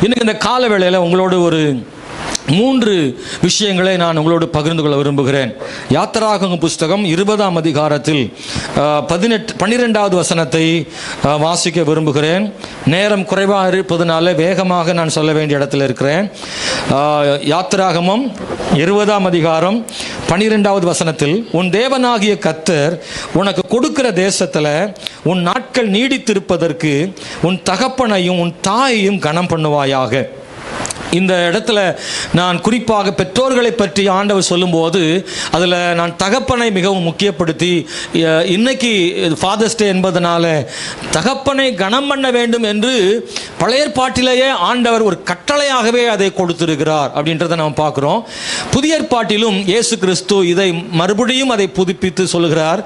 இன்னைக்கு இந்த கால வேளையில் உங்களோடு ஒரு 3 விஷயங்களை நான் உங்களோடு பகிர்ந்து கொள்ள விரும்புகிறேன். யாத்திராகமம் புஸ்தகம் 20ஆம் அதிகாரத்தில் 12வது வசனத்தை வாசிக்க விரும்புகிறேன். நேரம் குறைவாக இருப்பதனால வேகமாக நான் சொல்ல வேண்டிய இடத்துல இருக்கிறேன். யாத்திராகமம் 20ஆம் அதிகாரம் 12வது வசனத்தில், உன் தேவனாகிய கர்த்தர் உனக்கு கொடுக்கிற தேசத்தில் உன் நாட்கள் நீடித்திருப்பதற்கு உன் தகப்பனையும் உன் தாயையும் கனம் பண்ணுவாயாக. இந்த இடத்துல நான் குறிப்பாக பெற்றோர்களை பற்றி ஆண்டவர் சொல்லும்போது அதில் நான் தகப்பனை மிகவும் முக்கியப்படுத்தி, இன்னைக்கு ஃபாதர்ஸ் டே என்பதனால தகப்பனை கனம் பண்ண வேண்டும் என்று பழைய ஏற்பாட்டிலேயே ஆண்டவர் ஒரு கட்டளையாகவே அதை கொடுத்திருக்கிறார் அப்படின்றத நாம் பார்க்குறோம். புதிய ஏற்பாட்டிலும் இயேசு கிறிஸ்து இதை மறுபடியும் அதை புதுப்பித்து சொல்கிறார்.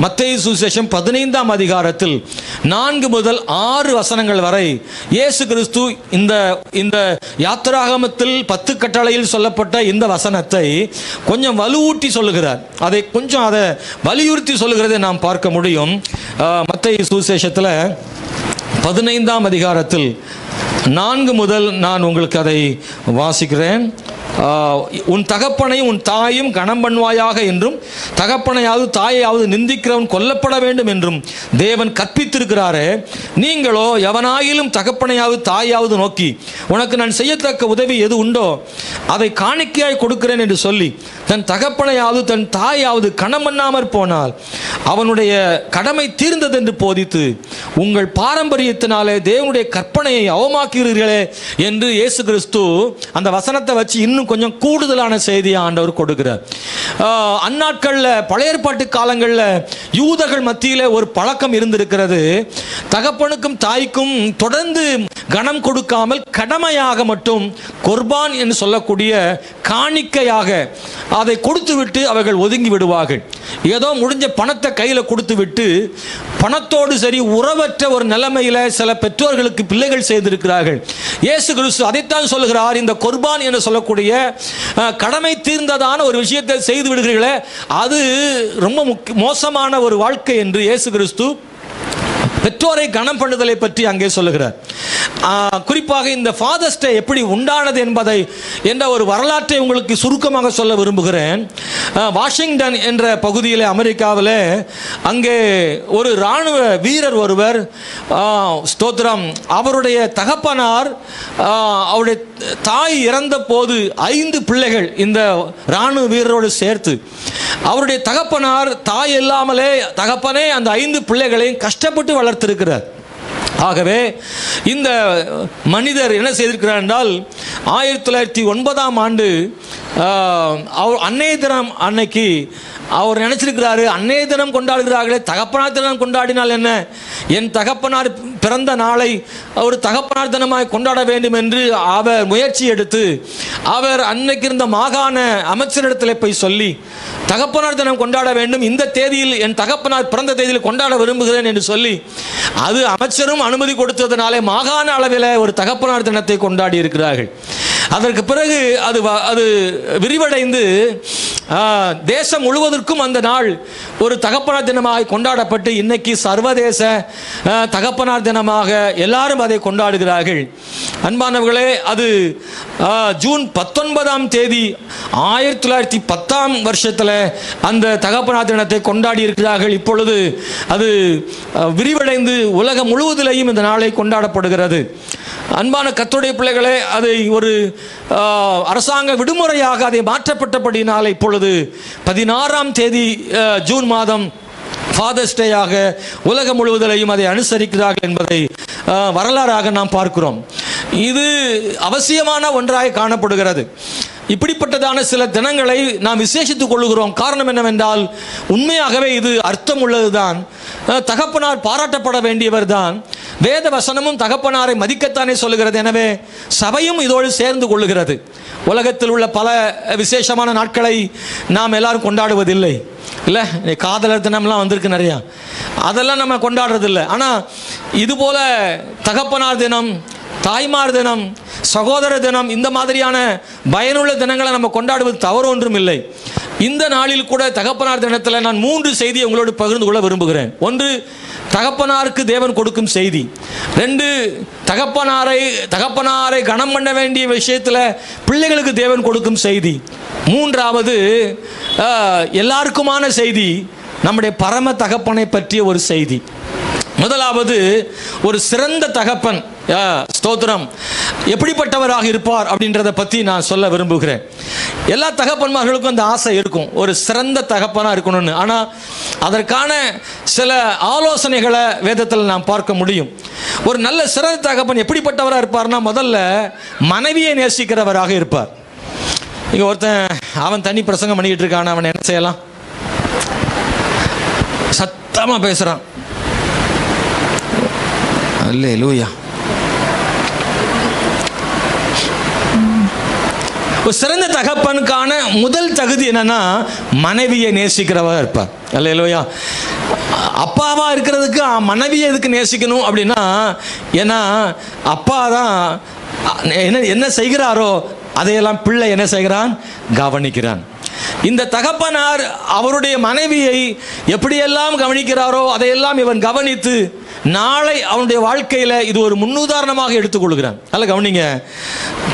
மத்தேயு சுவிசேஷம் 15ஆம் அதிகாரத்தில் 4 முதல் 6 வசனங்கள் வரை இயேசு கிறிஸ்து இந்த யாத்திராகமத்தில் 10 கட்டளையில் சொல்லப்பட்ட இந்த வசனத்தை கொஞ்சம் வலுவூட்டி சொல்லுகிறார். அதை வலியுறுத்தி சொல்லுகிறதை நாம் பார்க்க முடியும். மத்தேயு சுவிசேஷத்தில் 15ஆம் அதிகாரத்தில் 4 முதல் நான் உங்களுக்கு அதை வாசிக்கிறேன். உன் தகப்பனையும் உன் தாயையும் கனம் பண்ணுவாயாக என்றும் தகப்பனையாவது தாயையாவது நிந்திக்கிறவன் கொல்லப்பட வேண்டும் என்றும் தேவன் கற்பித்திருக்கிறாரே, நீங்களோ எவனாயிலும் தகப்பனையாவது தாயாவது நோக்கி உனக்கு நான் செய்யத்தக்க உதவி எது உண்டோ அதை காணிக்கையாய் கொடுக்கிறேன் என்று சொல்லி தன் தகப்பனையாவது தன் தாயாவது கனம் பண்ணாமற் போனால் அவனுடைய கடமை தீர்ந்தது என்று போதித்து உங்கள் பாரம்பரியத்தினாலே தேவனுடைய கற்பனையை அவமாக்குகிறீர்களே என்று இயேசு கிறிஸ்து அந்த வசனத்தை வச்சு இன்னும் கொஞ்சம் கூடுதலான செய்தியை ஆண்டவர் கொடுக்கிறார். அந்நாட்களில் பழைய ஏற்பாட்டு காலங்களில் யூதர்கள் மத்தியிலே ஒரு பழக்கம் இருந்திருக்கிறது. தகப்பனுக்கும் தாய்க்கும் தொடர்ந்து கனம் கொடுக்காமல் கடமையாக மட்டும் குர்பான் என்று சொல்லக்கூடிய காணிக்கையாக அதை கொடுத்து விட்டு அவர்கள் ஒதுங்கி விடுவார்கள். ஏதோ முடிஞ்ச பணத்தை கையில் கொடுத்து விட்டு பணத்தோடு சரி உறவற்ற ஒரு நிலைமையில் சில பெற்றோர்களுக்கு பிள்ளைகள் செய்திருக்கிறார்கள். இயேசு கிறிஸ்து அதைத்தான் சொல்லுகிறார். இந்த குர்பான் என்று சொல்லக்கூடிய கடமை தீர்ந்ததான ஒரு விஷயத்தை செய்து விடுகிறீர்களே, அது ரொம்ப மோசமான ஒரு வாழ்க்கை என்று இயேசு கிறிஸ்து பெற்றோரை கனம் பண்ணுதலை பற்றி அங்கே சொல்லுகிறார். குறிப்பாக இந்த ஃபாதர்ஸ் டே எப்படி உண்டானது என்பதை என்ற ஒரு வரலாற்றை உங்களுக்கு சுருக்கமாக சொல்ல விரும்புகிறேன். வாஷிங்டன் என்ற பகுதியில் அமெரிக்காவில் அங்கே ஒரு இராணுவ வீரர் ஒருவர், ஸ்தோத்திரம், அவருடைய தகப்பனார் அவருடைய தாய் இறந்த போது 5 பிள்ளைகள் இந்த இராணுவ வீரரோடு சேர்த்து அவருடைய தகப்பனார் தாய் இல்லாமலே தகப்பனே அந்த 5 பிள்ளைகளையும் கஷ்டப்பட்டு வளர்த்திருக்கிறார். ஆகவே இந்த மனிதர் என்ன செய்திருக்கிறார் என்றால் 1909ஆம் ஆண்டு அன்னைய தினம் அன்னைக்கு அவர் நினைச்சிருக்கிறாரு, அன்னைய தினம் கொண்டாடுகிறார்களே, தகப்பனார் தினம் கொண்டாடினால் என்ன, என் தகப்பனார் பிறந்த நாளை ஒரு தகப்பனார் தினமாய் கொண்டாட வேண்டும் என்று அவர் முயற்சி எடுத்து அவர் அன்னைக்கு இருந்த மாகாண அமைச்சரிடத்தில் போய் சொல்லி தகப்பனார் தினம் கொண்டாட வேண்டும், இந்த தேதியில் என் தகப்பனார் பிறந்த தேதியில் கொண்டாட விரும்புகிறேன் என்று சொல்லி அது அமைச்சரும் அனுமதி கொடுத்ததனாலே மாகாண அளவில் ஒரு தகப்பனார் தினத்தை கொண்டாடி இருக்கிறார்கள். அதற்கு பிறகு அது விரிவடைந்து தேசம் முழுவதற்கும் அந்த நாள் ஒரு தகப்பனார் தினமாக கொண்டாடப்பட்டு இன்னைக்கு சர்வதேச தகப்பனார் தினமாக எல்லாரும் அதை கொண்டாடுகிறார்கள். அன்பானவர்களே, அது ஜூன் 19ஆம் தேதி 1910ஆம் வருஷத்தில் அந்த தகப்பனார் தினத்தை கொண்டாடி இருக்கிறார்கள். இப்பொழுது அது விரிவடைந்து உலகம் முழுவதிலேயும் இந்த நாளை கொண்டாடப்படுகிறது. அன்பான கர்த்தருடைய பிள்ளைகளே, அதை ஒரு அரசாங்க விடுமுறையாக அதை மாற்றப்பட்டபடினால இப்பொழுது 16ஆம் தேதி ஜூன் மாதம் ஃபாதர்ஸ் டேயாக உலகம் முழுவதிலையும் அதை அனுசரிக்கிறார்கள் என்பதை வரலாறாக நாம் பார்க்கிறோம். இது அவசியமான ஒன்றாக காணப்படுகிறது. இப்படிப்பட்டதான சில தினங்களை நாம் விசேஷித்துக் கொள்ளுகிறோம். காரணம் என்னவென்றால் உண்மையாகவே இது அர்த்தம் உள்ளதுதான். தகப்பனார் பாராட்டப்பட வேண்டியவர் தான். வேத வசனமும் தகப்பனாரை மதிக்கத்தானே சொல்லுகிறது. எனவே சபையும் இதோடு சேர்ந்து கொள்ளுகிறது. உலகத்தில் உள்ள பல விசேஷமான நாட்களை நாம் எல்லாரும் கொண்டாடுவதில்லை, இல்லை? காதலர் தினம்லாம் வந்திருக்கு நிறையா, அதெல்லாம் நம்ம கொண்டாடுறதில்லை. ஆனால் இதுபோல தகப்பனார் தினம், தாய்மார் தினம், சகோதர தினம், இந்த மாதிரியான பயனுள்ள தினங்களை நம்ம கொண்டாடுவது தவறு ஒன்றும் இல்லை. இந்த நாளில் கூட தகப்பனார் தினத்தில் நான் 3 செய்தியை உங்களோடு பகிர்ந்து கொள்ள விரும்புகிறேன். ஒன்று, தகப்பனாருக்கு தேவன் கொடுக்கும் செய்தி. 2, தகப்பனாரை கனம் பண்ண வேண்டிய விஷயத்தில் பிள்ளைகளுக்கு தேவன் கொடுக்கும் செய்தி. 3வது எல்லாருக்குமான செய்தி, நம்முடைய பரம தகப்பனை பற்றிய ஒரு செய்தி. முதலாவது, ஒரு சிறந்த தகப்பன், ஸ்தோத்திரம், எப்படிப்பட்டவராக இருப்பார் அப்படின்றத பற்றி நான் சொல்ல விரும்புகிறேன். எல்லா தகப்பன்மார்களுக்கும் அந்த ஆசை இருக்கும், ஒரு சிறந்த தகப்பனாக இருக்கணும்னு. ஆனால் அதற்கான சில ஆலோசனைகளை வேதத்தில் நாம் பார்க்க முடியும். ஒரு நல்ல சிறந்த தகப்பன் எப்படிப்பட்டவராக இருப்பார்னா, முதல்ல மனைவியை நேசிக்கிறவராக இருப்பார். இங்கே ஒருத்தன் அவன் தனி பிரசங்கம் பண்ணிக்கிட்டு இருக்கான், அவன் என்ன செய்யலாம்? சத்தமாக பேசுகிறான். அல்லேலூயா. ஒரு சிறந்த தகப்பனுக்கான முதல் தகுதி என்னன்னா, மனைவியை நேசிக்கிறவா இருப்பார். அல்லேலூயா. அப்பாவா இருக்கிறதுக்கு மனைவியை எதுக்கு நேசிக்கணும் அப்படின்னா, ஏன்னா அப்பா தான் என்ன செய்கிறாரோ அதையெல்லாம் பிள்ளை என்ன செய்கிறான்? கவனிக்கிறான். இந்த தகப்பனார் அவருடைய மனைவியை எப்படியெல்லாம் கவனிக்கிறாரோ அதையெல்லாம் இவன் கவனித்து நாளை அவனுடைய வாழ்க்கையில் இது ஒரு முன்னுதாரணமாக எடுத்துக்கொள்கிறான். அல்ல, கவனிங்க,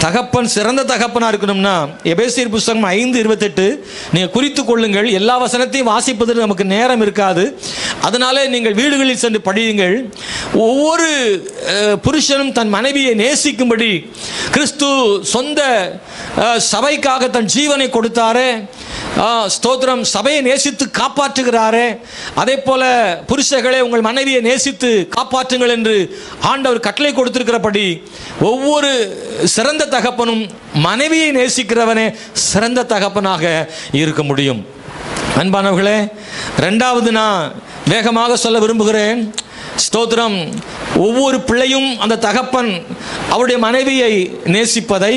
தகப்பன் சிறந்த தகப்பனாக இருக்கணும்னா எபேசியர் புஸ்தகம் 5:28 நீங்கள் குறித்து கொள்ளுங்கள். எல்லா வசனத்தையும் வாசிப்பதற்கு நமக்கு நேரம் இருக்காது, அதனாலே நீங்கள் வீடுகளில் சென்று படியுங்கள். ஒவ்வொரு புருஷனும் தன் மனைவியை நேசிக்கும்படி கிறிஸ்து சொந்த சபைக்காக தன் ஜீவனை கொடுத்தாரே, ஸ்தோத்திரம், சபையை நேசித்து காப்பாற்றுகிறாரே, அதே போல புருஷர்களே உங்கள் மனைவியை நேசித்து காப்பாற்றுங்கள் என்று ஆண்டவர் கட்டளை கொடுத்திருக்கிறபடி ஒவ்வொரு சிறந்த தகப்பனும் மனைவியை நேசிக்கிறவனே சிறந்த தகப்பனாக இருக்க முடியும். அன்பானவர்களே, 2வது நான் வேகமாக சொல்ல விரும்புகிறேன். ஸ்தோத்திரம், ஒவ்வொரு பிள்ளையும் அந்த தகப்பன் அவருடைய மனைவியை நேசிப்பதை,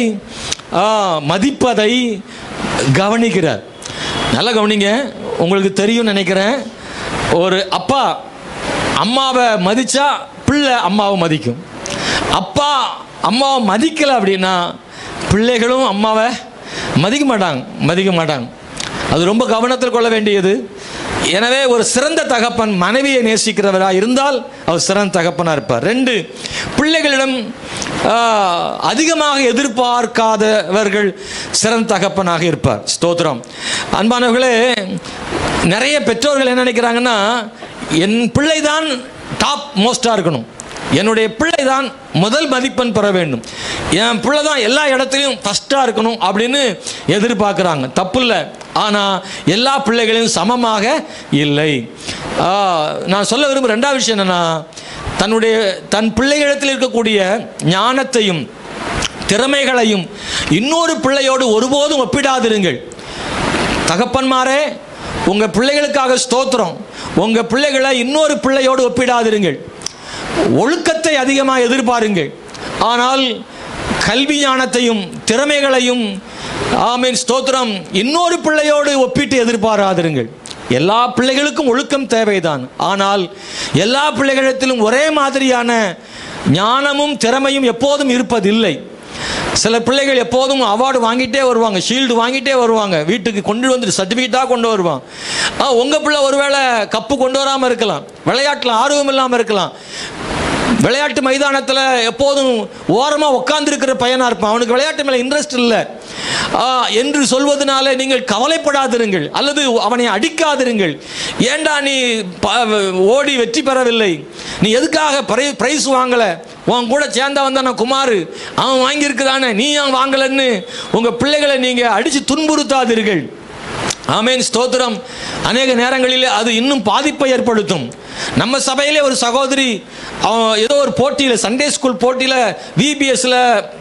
மதிப்பதை கவனிக்கிறார். நல்லா கவனிங்க. உங்களுக்கு தெரியும் நினைக்கிறேன், ஒரு அப்பா அம்மாவை மதித்தா பிள்ளை அம்மாவை மதிக்கும். அப்பா அம்மாவை மதிக்கலை அப்படின்னா பிள்ளைகளும் அம்மாவை மதிக்க மாட்டாங்க. அது ரொம்ப கவனத்தில் கொள்ள வேண்டியது. எனவே ஒரு சிறந்த தகப்பன் மனைவியை நேசிக்கிறவராக இருந்தால் அவர் சிறந்த தகப்பனாக இருப்பார். 2, பிள்ளைகளிடம் அதிகமாக எதிர்பார்க்காதவர்கள் சிறந்த தகப்பனாக இருப்பார். ஸ்தோத்திரம். அன்பானவர்களே, நிறைய பெற்றோர்கள் என்ன நினைக்கிறாங்கன்னா, என் பிள்ளை தான் டாப் மோஸ்டாக இருக்கணும், என்னுடைய பிள்ளை தான் முதல் மதிப்பெண் பெற வேண்டும், என் பிள்ளை தான் எல்லா இடத்துலையும் ஃபஸ்ட்டாக இருக்கணும் அப்படின்னு எதிர்பார்க்குறாங்க. தப்பு இல்லை, ஆனால் எல்லா பிள்ளைகளையும் சமமாக இல்லை. நான் சொல்ல விரும்புகிற 2வது விஷயம் என்னென்னா, தன் பிள்ளைகளிடத்தில் இருக்கக்கூடிய ஞானத்தையும் திறமைகளையும் இன்னொரு பிள்ளையோடு ஒருபோதும் ஒப்பிடாதிருங்கள். தகப்பன்மாரே, உங்கள் பிள்ளைகளுக்காக ஸ்தோத்திரம், உங்கள் பிள்ளைகளை இன்னொரு பிள்ளையோடு ஒப்பிடாதிருங்கள். ஒழுக்கத்தை அதிகமாக எதிர்பாருங்கள், ஆனால் கல்வி ஞானத்தையும் திறமைகளையும், ஆமென், ஸ்தோத்திரம், இன்னொரு பிள்ளையோடு ஒப்பிட்டு எதிர்பாராதிருங்கள். எல்லா பிள்ளைகளுக்கும் ஒழுக்கம் தேவைதான், ஆனால் எல்லா பிள்ளைகளிடத்திலும் ஒரே மாதிரியான ஞானமும் திறமையும் எப்போதும் இருப்பதில்லை. சில பிள்ளைகள் எப்போதும் அவார்டு வாங்கிட்டே வருவாங்க, ஷீல்டு வாங்கிட்டே வருவாங்க, வீட்டுக்கு கொண்டு வந்து சர்டிஃபிகேட்டாக கொண்டு வருவாங்க. உங்கள் பிள்ளை ஒருவேளை கப்பு கொண்டு வராமல் இருக்கலாம், விளையாட்டில் ஆர்வம் இல்லாமல் இருக்கலாம், விளையாட்டு மைதானத்தில் எப்போதும் ஓரமாக உட்கார்ந்துருக்கிற பையனாக இருப்பான், அவனுக்கு விளையாட்டு மேலே இன்ட்ரெஸ்ட் இல்லை என்று சொல்வதனால நீங்கள் கவலைப்படாதிருங்கள், அல்லது அவனை அடிக்காதிருங்கள். ஏண்டா நீ ஓடி வெற்றி பெறவில்லை, நீ எதுக்காக பிரைஸ் வாங்கலை, உன் கூட சேர்ந்தா வந்தான குமார் அவன் வாங்கியிருக்கிறானே நீ ஏன் வாங்கலன்னு உங்கள் பிள்ளைகளை நீங்கள் அடித்து துன்புறுத்தாதீர்கள். ஆமென், ஸ்தோத்திரம். அநேக நேரங்களில் அது இன்னும் பாதிப்பை ஏற்படுத்தும். நம்ம சபையிலே ஒரு சகோதரி ஏதோ ஒரு போட்டியில், சண்டே ஸ்கூல் போட்டியில் விபிஎஸ்ல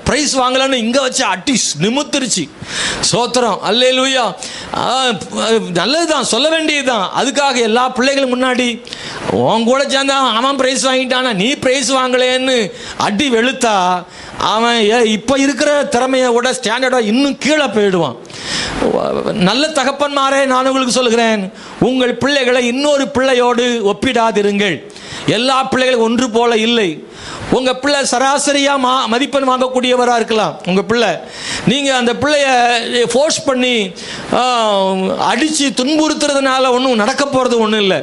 ப்ரைஸ் வாங்கலன்னு இங்கே வச்சு அட்டி நிமித்துருச்சு. ஸ்தோத்திரம், அல்லேலூயா. நல்லதுதான், சொல்ல வேண்டியதுதான். அதுக்காக எல்லா பிள்ளைகளும் முன்னாடி உன் கூட சேர்ந்தா அவன் ப்ரைஸ் வாங்கிட்டானா நீ ப்ரைஸ் வாங்கலேன்னு அடி வெளுத்தா அவன் இப்போ இருக்கிற திறமையை விட ஸ்டாண்டர்டாக இன்னும் கீழே போயிடுவான். நல்ல தகப்பன்மாரே, நான் உங்களுக்கு சொல்கிறேன், உங்கள் பிள்ளைகளை இன்னொரு பிள்ளையோடு ஒப்பிடாதிருங்கள். எல்லா பிள்ளைகளும் ஒன்று போல இல்லை. உங்கள் பிள்ளை சராசரியாக மதிப்பெண் வாங்கக்கூடியவராக இருக்கலாம். உங்கள் பிள்ளை, நீங்கள் அந்த பிள்ளைய ஃபோர்ஸ் பண்ணி அடித்து துன்புறுத்துறதுனால ஒன்றும் நடக்க போகிறது ஒன்றும் இல்லை.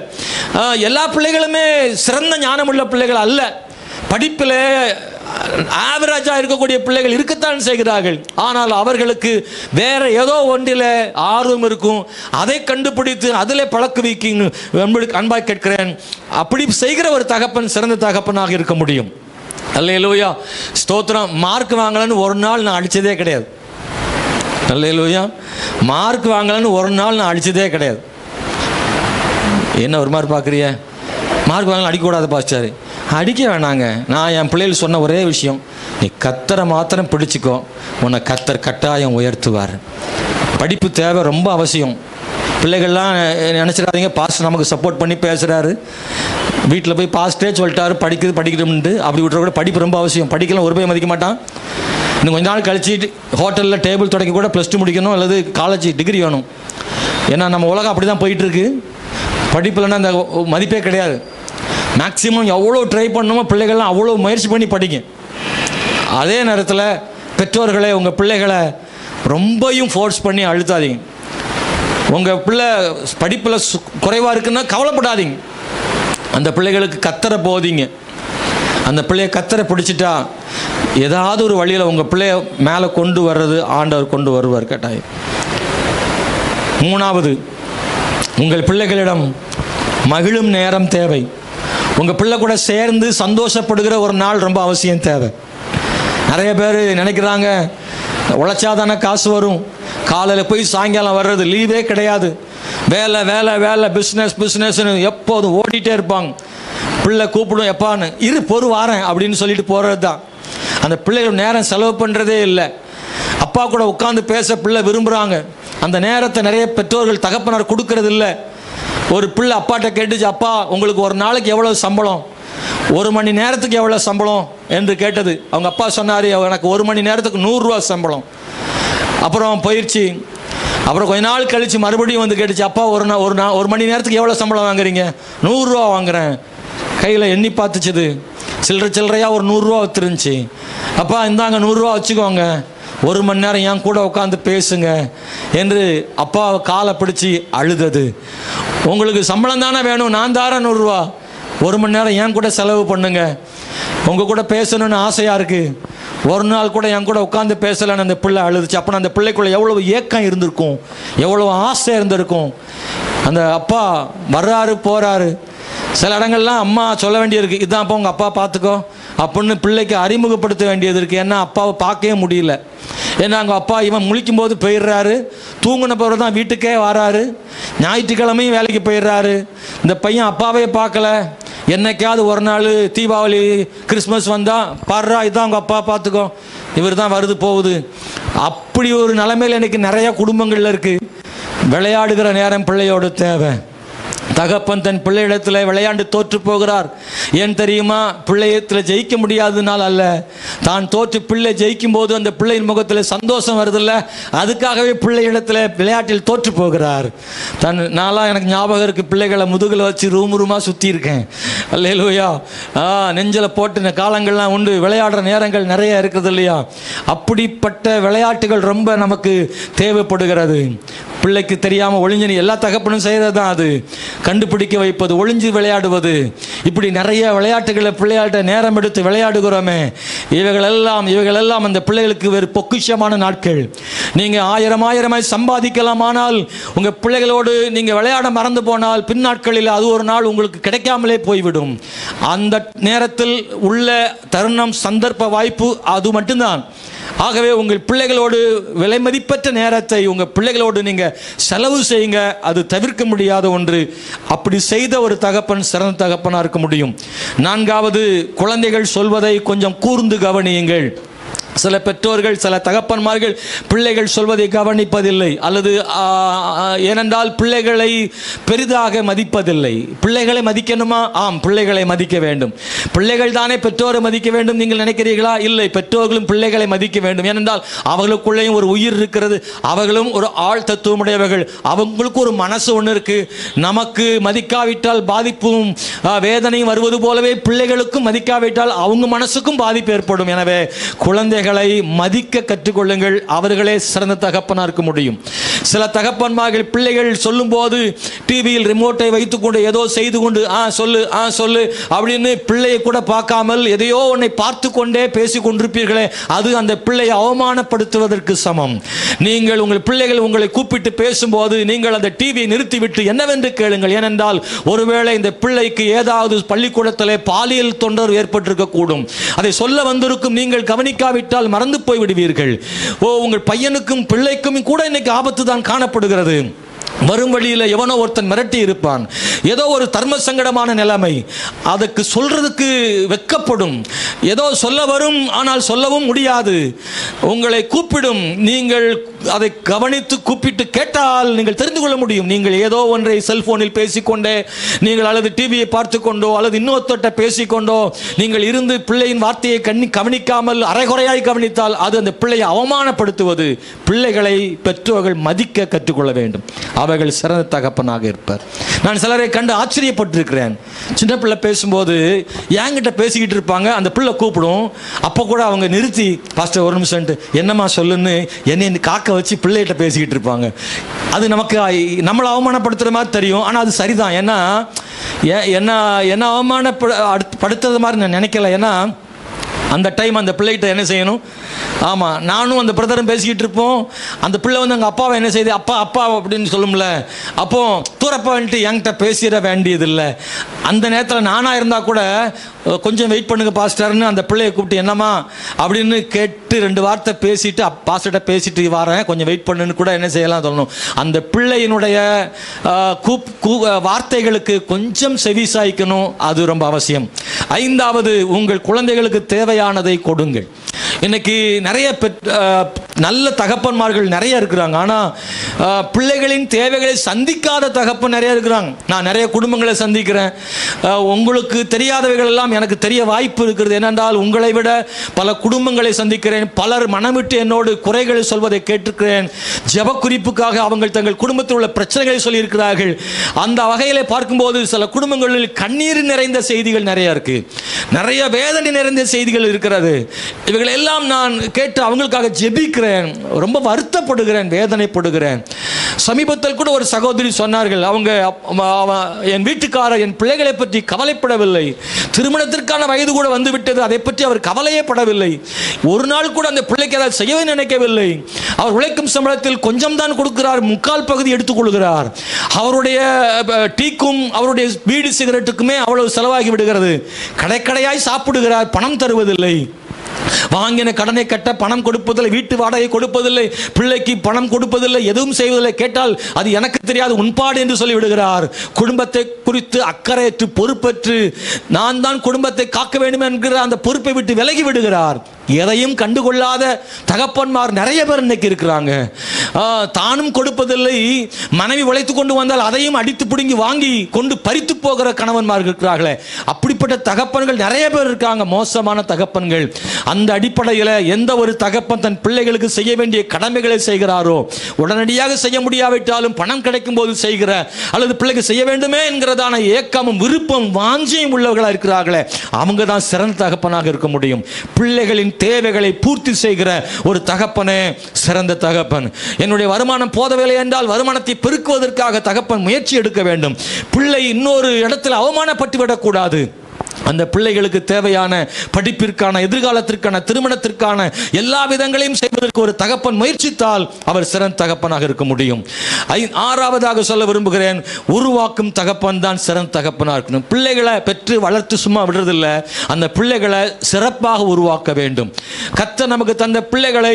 எல்லா பிள்ளைகளுமே சிறந்த ஞானமுள்ள பிள்ளைகள் அல்ல. படிப்பில் ஆவரேஜாக இருக்கக்கூடிய பிள்ளைகள் இருக்கத்தான் செய்கிறார்கள். ஆனால் அவர்களுக்கு வேற ஏதோ ஒன்றில் ஆர்வம் இருக்கும். அதை கண்டுபிடித்து அதில் பழக்குவிக்கிங்க அன்பாக கேட்கிறேன். அப்படி செய்கிற ஒரு தகப்பன் சிறந்த தகப்பனாக இருக்க முடியும். அல்லேலூயா, ஸ்தோத்திரம். மார்க் வாங்கலன்னு ஒரு நாள் நான் அடித்ததே கிடையாது. அல்லேலூயா, மார்க் வாங்கலன்னு ஒரு நாள் நான் அடித்ததே கிடையாது. என்ன ஒரு மாதிரி பார்க்குறிய? மார்க் வாங்கலாம் அடிக்கக்கூடாது பாஸ்டர். அடிக்க வேணாங்க. நான் என் பிள்ளைகள் சொன்ன ஒரே விஷயம், நீ கத்தரை மாத்திரம் பிடிச்சிக்கோ, உன்னை கத்தர் கட்டாயம் உயர்த்துவார். படிப்பு தேவை, ரொம்ப அவசியம். பிள்ளைகள்லாம் நினச்சிடாதீங்க பாஸ்டர் நமக்கு சப்போர்ட் பண்ணி பேசுகிறாரு, வீட்டில் போய் பாஸ்டரே சொல்லிட்டாரு படிக்கணும்ட்டு அப்படி விட்டுற கூட. படிப்பு ரொம்ப அவசியம். படிக்கலாம் ஒரு போய் மதிக்க மாட்டான். இன்னும் கொஞ்ச நாள் கழிச்சு ஹோட்டலில் டேபிள் தொடக்க கூட +2 முடிக்கணும் அல்லது காலேஜ் டிகிரி வேணும். ஏன்னா நம்ம உலகம் அப்படி தான் போயிட்டுருக்கு. படிப்புலன்னா அந்த மதிப்பே கிடையாது. மேக்ஸிமம் எவ்வளோ ட்ரை பண்ணணுமோ பிள்ளைகள்லாம் அவ்வளோ முயற்சி பண்ணி படிங்க. அதே நேரத்தில் பெற்றோர்களே உங்கள் பிள்ளைகளை ரொம்பையும் ஃபோர்ஸ் பண்ணி அழுத்தாதீங்க. உங்கள் பிள்ளை படிப்பில் குறைவாக இருக்குன்னா கவலைப்படாதீங்க. அந்த பிள்ளைகளுக்கு கத்தரை போதிங்க. அந்த பிள்ளைய கத்தரை பிடிச்சிட்டா ஏதாவது ஒரு வழியில் உங்கள் பிள்ளைய மேலே கொண்டு வர்றது ஆண்டவர் கொண்டு வருவார் கட்டாயம். 3வது, உங்கள் பிள்ளைகளிடம் மகிழும் நேரம் தேவை. உங்கள் பிள்ளை கூட சேர்ந்து சந்தோஷப்படுகிற ஒரு நாள் ரொம்ப அவசியம் தேவை. நிறைய பேர் நினைக்கிறாங்க உழைச்சாதானே காசு வரும், காலையில் போய் சாயங்காலம் வர்றது, லீவே கிடையாது, வேலை வேலை வேலை, பிஸ்னஸ்னு எப்போதும் ஓடிட்டே இருப்பாங்க. பிள்ளை கூப்பிடும் எப்பான்னு, இரு பொறு வாரேன் அப்படின்னு சொல்லிட்டு போகிறது தான். அந்த பிள்ளைகள் நேரம் செலவு பண்ணுறதே இல்லை. அப்பா கூட உட்காந்து பேச பிள்ளை விரும்புகிறாங்க. அந்த நேரத்தை நிறைய பெற்றோர்கள் தகப்பனார் கொடுக்கறது இல்லை. ஒரு பிள்ளை அப்பாட்ட கேட்டுச்சு, அப்பா உங்களுக்கு ஒரு நாளைக்கு எவ்வளோ சம்பளம், 1 மணி நேரத்துக்கு எவ்வளோ சம்பளம் என்று கேட்டது. அவங்க அப்பா சொன்னார், எனக்கு 1 மணி நேரத்துக்கு 100 ரூபா சம்பளம். அப்புறம் போயிடுச்சு. அப்புறம் கொஞ்ச நாள் கழித்து மறுபடியும் வந்து கேட்டுச்சு, அப்பா ஒரு மணி நேரத்துக்கு எவ்வளோ சம்பளம் வாங்குறீங்க? 100 ரூபா வாங்குறேன். கையில் எண்ணி பார்த்துச்சுது, சில்லறையாக ஒரு 100 ரூபா விற்றுருந்துச்சு. அப்பா இந்தாங்க 100 ரூபா வச்சுக்கோங்க, 1 மணி நேரம் என் கூட உட்காந்து பேசுங்க என்று அப்பாவை காலை பிடிச்சி அழுதது. உங்களுக்கு சம்பளம் தானே வேணும், நான் தாரேன் 100 ரூபா, 1 மணி நேரம் என் கூட செலவு பண்ணுங்க, உங்கள் கூட பேசணும்னு ஆசையாக இருக்குது, ஒரு நாள் கூட என் கூட உட்காந்து பேசலைன்னு அந்த பிள்ளை அழுதுச்சு. அப்போ அந்த பிள்ளைக்குள்ளே எவ்வளோ ஏக்கம் இருந்திருக்கும், எவ்வளோ ஆசை இருந்திருக்கும். அந்த அப்பா வர்றாரு போகிறாரு. சில இடங்கள்லாம் அம்மா சொல்ல வேண்டியிருக்கு, இதுதான் அப்போ உங்கள் அப்பா பார்த்துக்கோ அப்படின்னு பிள்ளைக்கு அறிமுகப்படுத்த வேண்டியது இருக்குது. ஏன்னா அப்பாவை பார்க்கவே முடியல. ஏன்னா அங்கே அப்பா இவன் முழிக்கும் போது போயிடுறாரு, தூங்கின பிறகு தான் வீட்டுக்கே வராரு, ஞாயிற்றுக்கிழமையும் வேலைக்கு போயிடுறாரு. இந்த பையன் அப்பாவே பார்க்கல. என்னைக்காவது ஒரு நாள் தீபாவளி கிறிஸ்மஸ் வந்தால் பாடுறா இதுதான் அவங்க அப்பா பார்த்துக்கோ, இவர் தான் வருது போகுது. அப்படி ஒரு நிலைமையில் இன்றைக்கி நிறையா குடும்பங்களில் இருக்குது. விளையாடுகிற நேரம் பிள்ளையோட தேவை. தகப்பன் தன் பிள்ளையிடத்தில் விளையாண்டு தோற்று போகிறார். ஏன் தெரியுமா? பிள்ளையத்தில் ஜெயிக்க முடியாததுனால அல்ல, தான் தோற்று பிள்ளை ஜெயிக்கும் போது அந்த பிள்ளையின் முகத்தில் சந்தோஷம் வருதில்ல, அதுக்காகவே பிள்ளையிடத்தில் விளையாட்டில் தோற்று போகிறார். நான்லாம் எனக்கு ஞாபகம் இருக்குது, பிள்ளைகளை முதுகில் வச்சு ரூமாக சுற்றி இருக்கேன். அல்லேலூயா, நெஞ்சில் போட்டுன காலங்கள்லாம் உண்டு. விளையாடுற நேரங்கள் நிறைய இருக்குது இல்லையா? அப்படிப்பட்ட விளையாட்டுகள் ரொம்ப நமக்கு தேவைப்படுகிறது. பிள்ளைக்கு தெரியாமல் ஒளிஞ்சு எல்லா தகப்பனும் செய்கிறது தான் அது. கண்டுபிடிக்க வைப்பது, ஒளிஞ்சு விளையாடுவது, இப்படி நிறைய விளையாட்டுகளை பிள்ளையாட்ட நேரம் எடுத்து விளையாடுகிறோமே, இவைகளெல்லாம் அந்த பிள்ளைகளுக்கு வேறு பொக்கிஷமான நாட்கள். நீங்கள் ஆயிரமாய் சம்பாதிக்கலாம், ஆனால் உங்கள் பிள்ளைகளோடு நீங்கள் விளையாட மறந்து போனால் பின்னாட்களில் அது ஒரு நாள் உங்களுக்கு கிடைக்காமலே போய்விடும். அந்த நேரத்தில் உள்ள தருணம், சந்தர்ப்ப வாய்ப்பு அது மட்டும்தான். ஆகவே உங்கள் பிள்ளைகளோடு விலை மதிப்பற்ற நேரத்தை உங்கள் பிள்ளைகளோடு நீங்கள் செலவு செய்யுங்க. அது தவிர்க்க முடியாத ஒன்று. அப்படி செய்த ஒரு தகப்பன் சிறந்த தகப்பனாக இருக்க முடியும். 4வது, குழந்தைகள் சொல்வதை கொஞ்சம் கூர்ந்து கவனியுங்கள். சில பெற்றோர்கள், சில தகப்பன்மார்கள் பிள்ளைகள் சொல்வதை கவனிப்பதில்லை, அல்லது ஏனென்றால் பிள்ளைகளை பெரிதாக மதிப்பதில்லை. பிள்ளைகளை மதிக்கணுமா? ஆம், பிள்ளைகளை மதிக்க வேண்டும். பிள்ளைகள் தானே பெற்றோரை மதிக்க வேண்டும் நீங்கள் நினைக்கிறீர்களா? இல்லை, பெற்றோர்களும் பிள்ளைகளை மதிக்க வேண்டும். ஏனென்றால் அவர்களுக்குள்ளேயும் ஒரு உயிர் இருக்கிறது, அவர்களும் ஒரு ஆள் தத்துவமுடையவர்கள், அவங்களுக்கு ஒரு மனசு ஒன்று இருக்கு. நமக்கு மதிக்காவிட்டால் பாதிப்பும் வேதனையும் வருவது போலவே பிள்ளைகளுக்கும் மதிக்காவிட்டால் அவங்க மனசுக்கும் பாதிப்பு ஏற்படும். எனவே குழந்தைகள் மதிக்க கற்றுக்கொள்ளுங்கள், அவர்களே சிறந்த தகப்பனா இருக்க முடியும். சில தகப்பன்மார்கள் பிள்ளைகள் சொல்லும் போது டிவியில் ரிமோட்டை வைத்துக்கொண்டு ஏதோ செய்து கொண்டு சொல்லு அப்படின்னு பிள்ளையை கூட பார்க்காமல் எதையோ உன்னை பார்த்து கொண்டே பேசி கொண்டிருப்பீர்களே, அது அந்த பிள்ளையை அவமானப்படுத்துவதற்கு சமம். நீங்கள் உங்கள் பிள்ளைகள் உங்களை கூப்பிட்டு பேசும்போது நீங்கள் அந்த டிவியை நிறுத்திவிட்டு என்னவென்று கேளுங்கள். ஏனென்றால் ஒருவேளை இந்த பிள்ளைக்கு ஏதாவது பள்ளிக்கூடத்திலே பாலியல் தொந்தரவு ஏற்பட்டிருக்க கூடும். அதை சொல்ல வந்திருக்கும் நீங்கள் கவனிக்காவிட்டால் மறந்து போய் விடுவீர்கள். உங்கள் பையனுக்கும் பிள்ளைக்கும் கூட இன்னைக்கு ஆபத்து தான் காணப்படுகிறது. வரும் வழியில் எவனோ ஒருத்தன் மிரட்டி இருப்பான், ஏதோ ஒரு தர்ம சங்கடமான நிலைமை, அதுக்கு சொல்றதுக்கு வெட்கப்படும், ஏதோ சொல்ல வரும் ஆனால் சொல்லவும் முடியாது, உங்களை கூப்பிடும். நீங்கள் அதை கவனித்து கூப்பிட்டு கேட்டால் நீங்கள் தெரிந்து கொள்ள முடியும். நீங்கள் ஏதோ ஒன்றை செல்போனில் பேசிக்கொண்டே நீங்கள் அல்லது டிவியை பார்த்து கொண்டோ அல்லது இன்னொருத்தட்ட பேசிக்கொண்டோ நீங்கள் இருந்து பிள்ளையின் வார்த்தையை கவனிக்காமல் அரைகுறையாய் கவனித்தால் அது அந்த பிள்ளையை அவமானப்படுத்துவது. பிள்ளைகளை பெற்றோர்கள் மதிக்க கற்றுக்கொள்ள வேண்டும். அவர்கள் சிறந்த தகப்பனாக இருப்பார். நான் சிலரை கண்டு ஆச்சரியப்பட்டிருக்கிறேன். சின்ன பிள்ளை பேசும்போது என்கிட்ட பேசிக்கிட்டு இருப்பாங்க, அந்த பிள்ளை கூப்பிடும், அப்போ கூட அவங்க நிறுத்தி பாஸ்டர் ஒரு நிமிஷம் என்னம்மா சொல்லுன்னு என்னை காக்க வச்சு பிள்ளைகிட்ட பேசிக்கிட்டு இருப்பாங்க. அது நமக்கு நம்மளை அவமானப்படுத்துகிற மாதிரி தெரியும், ஆனால் அது சரிதான். ஏன்னா என்ன அவமானப்படுத்துறது மாதிரி நான் நினைக்கல. ஏன்னா அந்த டைம் அந்த பிள்ளைகிட்ட என்ன செய்யணும்? ஆமாம், நானும் அந்த பிரதரும் பேசிக்கிட்டு இருப்போம். அந்த பிள்ளை வந்து எங்கள் அப்பாவை என்ன செய்யுது, அப்பா அப்பா அப்படின்னு சொல்லும்ல, அப்போ தூரப்பா வந்துட்டு என்கிட்ட பேசிட வேண்டியதில்லை. அந்த நேரத்தில் நானாக இருந்தால் கூட கொஞ்சம் வெயிட் பண்ணுங்க பாஸ்டர்னு அந்த பிள்ளையை கூப்பிட்டு என்னம்மா அப்படின்னு கேட்டு 2 வார்த்தை பேசிட்டு பாஸ்டர்கிட்ட பேசிட்டு வரேன், கொஞ்சம் வெயிட் பண்ணுன்னு கூட என்ன செய்யலாம் சொல்லணும். அந்த பிள்ளையினுடைய வார்த்தைகளுக்கு கொஞ்சம் செவி சாய்க்கணும், அது ரொம்ப அவசியம். 5வது, உங்கள் குழந்தைகளுக்கு தேவையானதை கொடுங்கள். இன்னைக்கு நிறைய நல்ல தகப்பன்மார்கள் நிறைய இருக்கிறாங்க, ஆனால் பிள்ளைகளின் தேவைகளை சந்திக்காத தகப்பன் நிறைய இருக்கிறாங்க. நான் நிறைய குடும்பங்களை சந்திக்கிறேன். உங்களுக்கு தெரியாதவைகள் எல்லாம் எனக்கு தெரிய வாய்ப்பு இருக்கிறது. ஏனென்றால் உங்களை விட பல குடும்பங்களை சந்திக்கிறேன். பலர் மனமிட்டு என்னோடு குறைகளை சொல்வதை கேட்டிருக்கிறேன். ஜெப குறிப்புக்காக அவங்க தங்கள் குடும்பத்தில் உள்ள பிரச்சனைகளை சொல்லியிருக்கிறார்கள். அந்த வகையிலே பார்க்கும்போது சில குடும்பங்களில் கண்ணீர் நிறைந்த செய்திகள் நிறைய இருக்கு, நிறைய வேதனை நிறைந்த செய்திகள் இருக்கிறது. இவைகள் எல்லாம் நான் கேட்டு அவங்களுக்காக ஜெபிக்கிறேன், ரொம்ப வருத்தப்படுகிறேன், வேதனைப்படுகிறேன். சமீபத்தில் கூட ஒரு சகோதரி சொன்னார்கள், அவங்க என் வீட்டுக்காரர் என் பிள்ளைகளை பற்றி கவலைப்படவில்லை, திருமணத்திற்கான வயது கூட வந்து விட்டது, அதை பற்றி அவர் கவலையே படவில்லை, ஒரு நாள் கூட அந்த பிள்ளைக்கு ஏதாவது செய்யவே நினைக்கவில்லை. அவர் உழைக்கும் சம்பளத்தில் கொஞ்சம் தான் கொடுக்கிறார், 3/4 பகுதி எடுத்துக்கொள்கிறார். அவருடைய டீக்கும் அவருடைய பீடி சிகரெட்டுக்குமே அவ்வளவு செலவாகி விடுகிறது. கடைக்கடையாய் சாப்பிடுகிறார், பணம் தருவதில்லை. வாங்கின கடனை கட்ட பணம் கொடுப்பதில்லை, வீட்டு வாடகை கொடுப்பதில்லை, பிள்ளைக்கு பணம் கொடுப்பதில்லை, எதுவும் செய்வதில்லை. கேட்டால் அது எனக்கு தெரியாது, உன்பாடு என்று சொல்லி விடுகிறார். குடும்பத்தை குறித்து அக்கறையற்று பொறுப்பற்று நான் தான் குடும்பத்தை காக்க வேண்டும் என்கிற அந்த பொறுப்பை விட்டு விலகி விடுகிறார். எதையும் கண்டுகொள்ளாத தகப்பன்மார் நிறைய பேர் இன்னைக்கு இருக்கிறாங்க. தானும் கொடுப்பதில்லை, மனைவி உழைத்து கொண்டு வந்தால் அதையும் அடித்து பிடுங்கி வாங்கி கொண்டு பறித்து போகிற கணவன்மார் இருக்கிறார்களே, அப்படிப்பட்ட தகப்பன்கள் நிறைய பேர் இருக்காங்க, மோசமான தகப்பன்கள். அந்த அடிப்படையில் எந்த ஒரு தகப்பன் தன் பிள்ளைகளுக்கு செய்ய வேண்டிய கடமைகளை செய்கிறாரோ, உடனடியாக செய்ய முடியாவிட்டாலும் பணம் கிடைக்கும் போது செய்கிற அல்லது பிள்ளைக்கு செய்ய வேண்டுமே என்கிறதான ஏக்கமும் விருப்பம் வாஞ்சியும் உள்ளவர்களாக இருக்கிறார்களே, அவங்க தான் சிறந்த தகப்பனாக இருக்க முடியும். பிள்ளைகளின் தேவைகளை பூர்த்தி செய்கிற ஒரு தகப்பனே சிறந்த தகப்பன். என்னுடைய வருமானம் போதவில்லை என்றால் வருமானத்தை பெருக்குவதற்காக தகப்பன் முயற்சி எடுக்க வேண்டும். பிள்ளை இன்னொரு இடத்தில் அவமானப்பட்டு விடக்கூடாது. அந்த பிள்ளைகளுக்கு தேவையான படிப்பிற்கான, எதிர்காலத்திற்கான, திருமணத்திற்கான எல்லா விதங்களையும் செய்வதற்கு ஒரு தகப்பன் முயற்சித்தால் அவர் சிறந்த தகப்பனாக இருக்க முடியும். 6வதாக சொல்ல விரும்புகிறேன், உருவாக்கும் தகப்பன் தான் சிறந்த தகப்பனாக இருக்கணும். பிள்ளைகளை பெற்று வளர்த்து சும்மா விடுறதில்லை, அந்த பிள்ளைகளை சிறப்பாக உருவாக்க வேண்டும். கர்த்தர் நமக்கு தந்த பிள்ளைகளை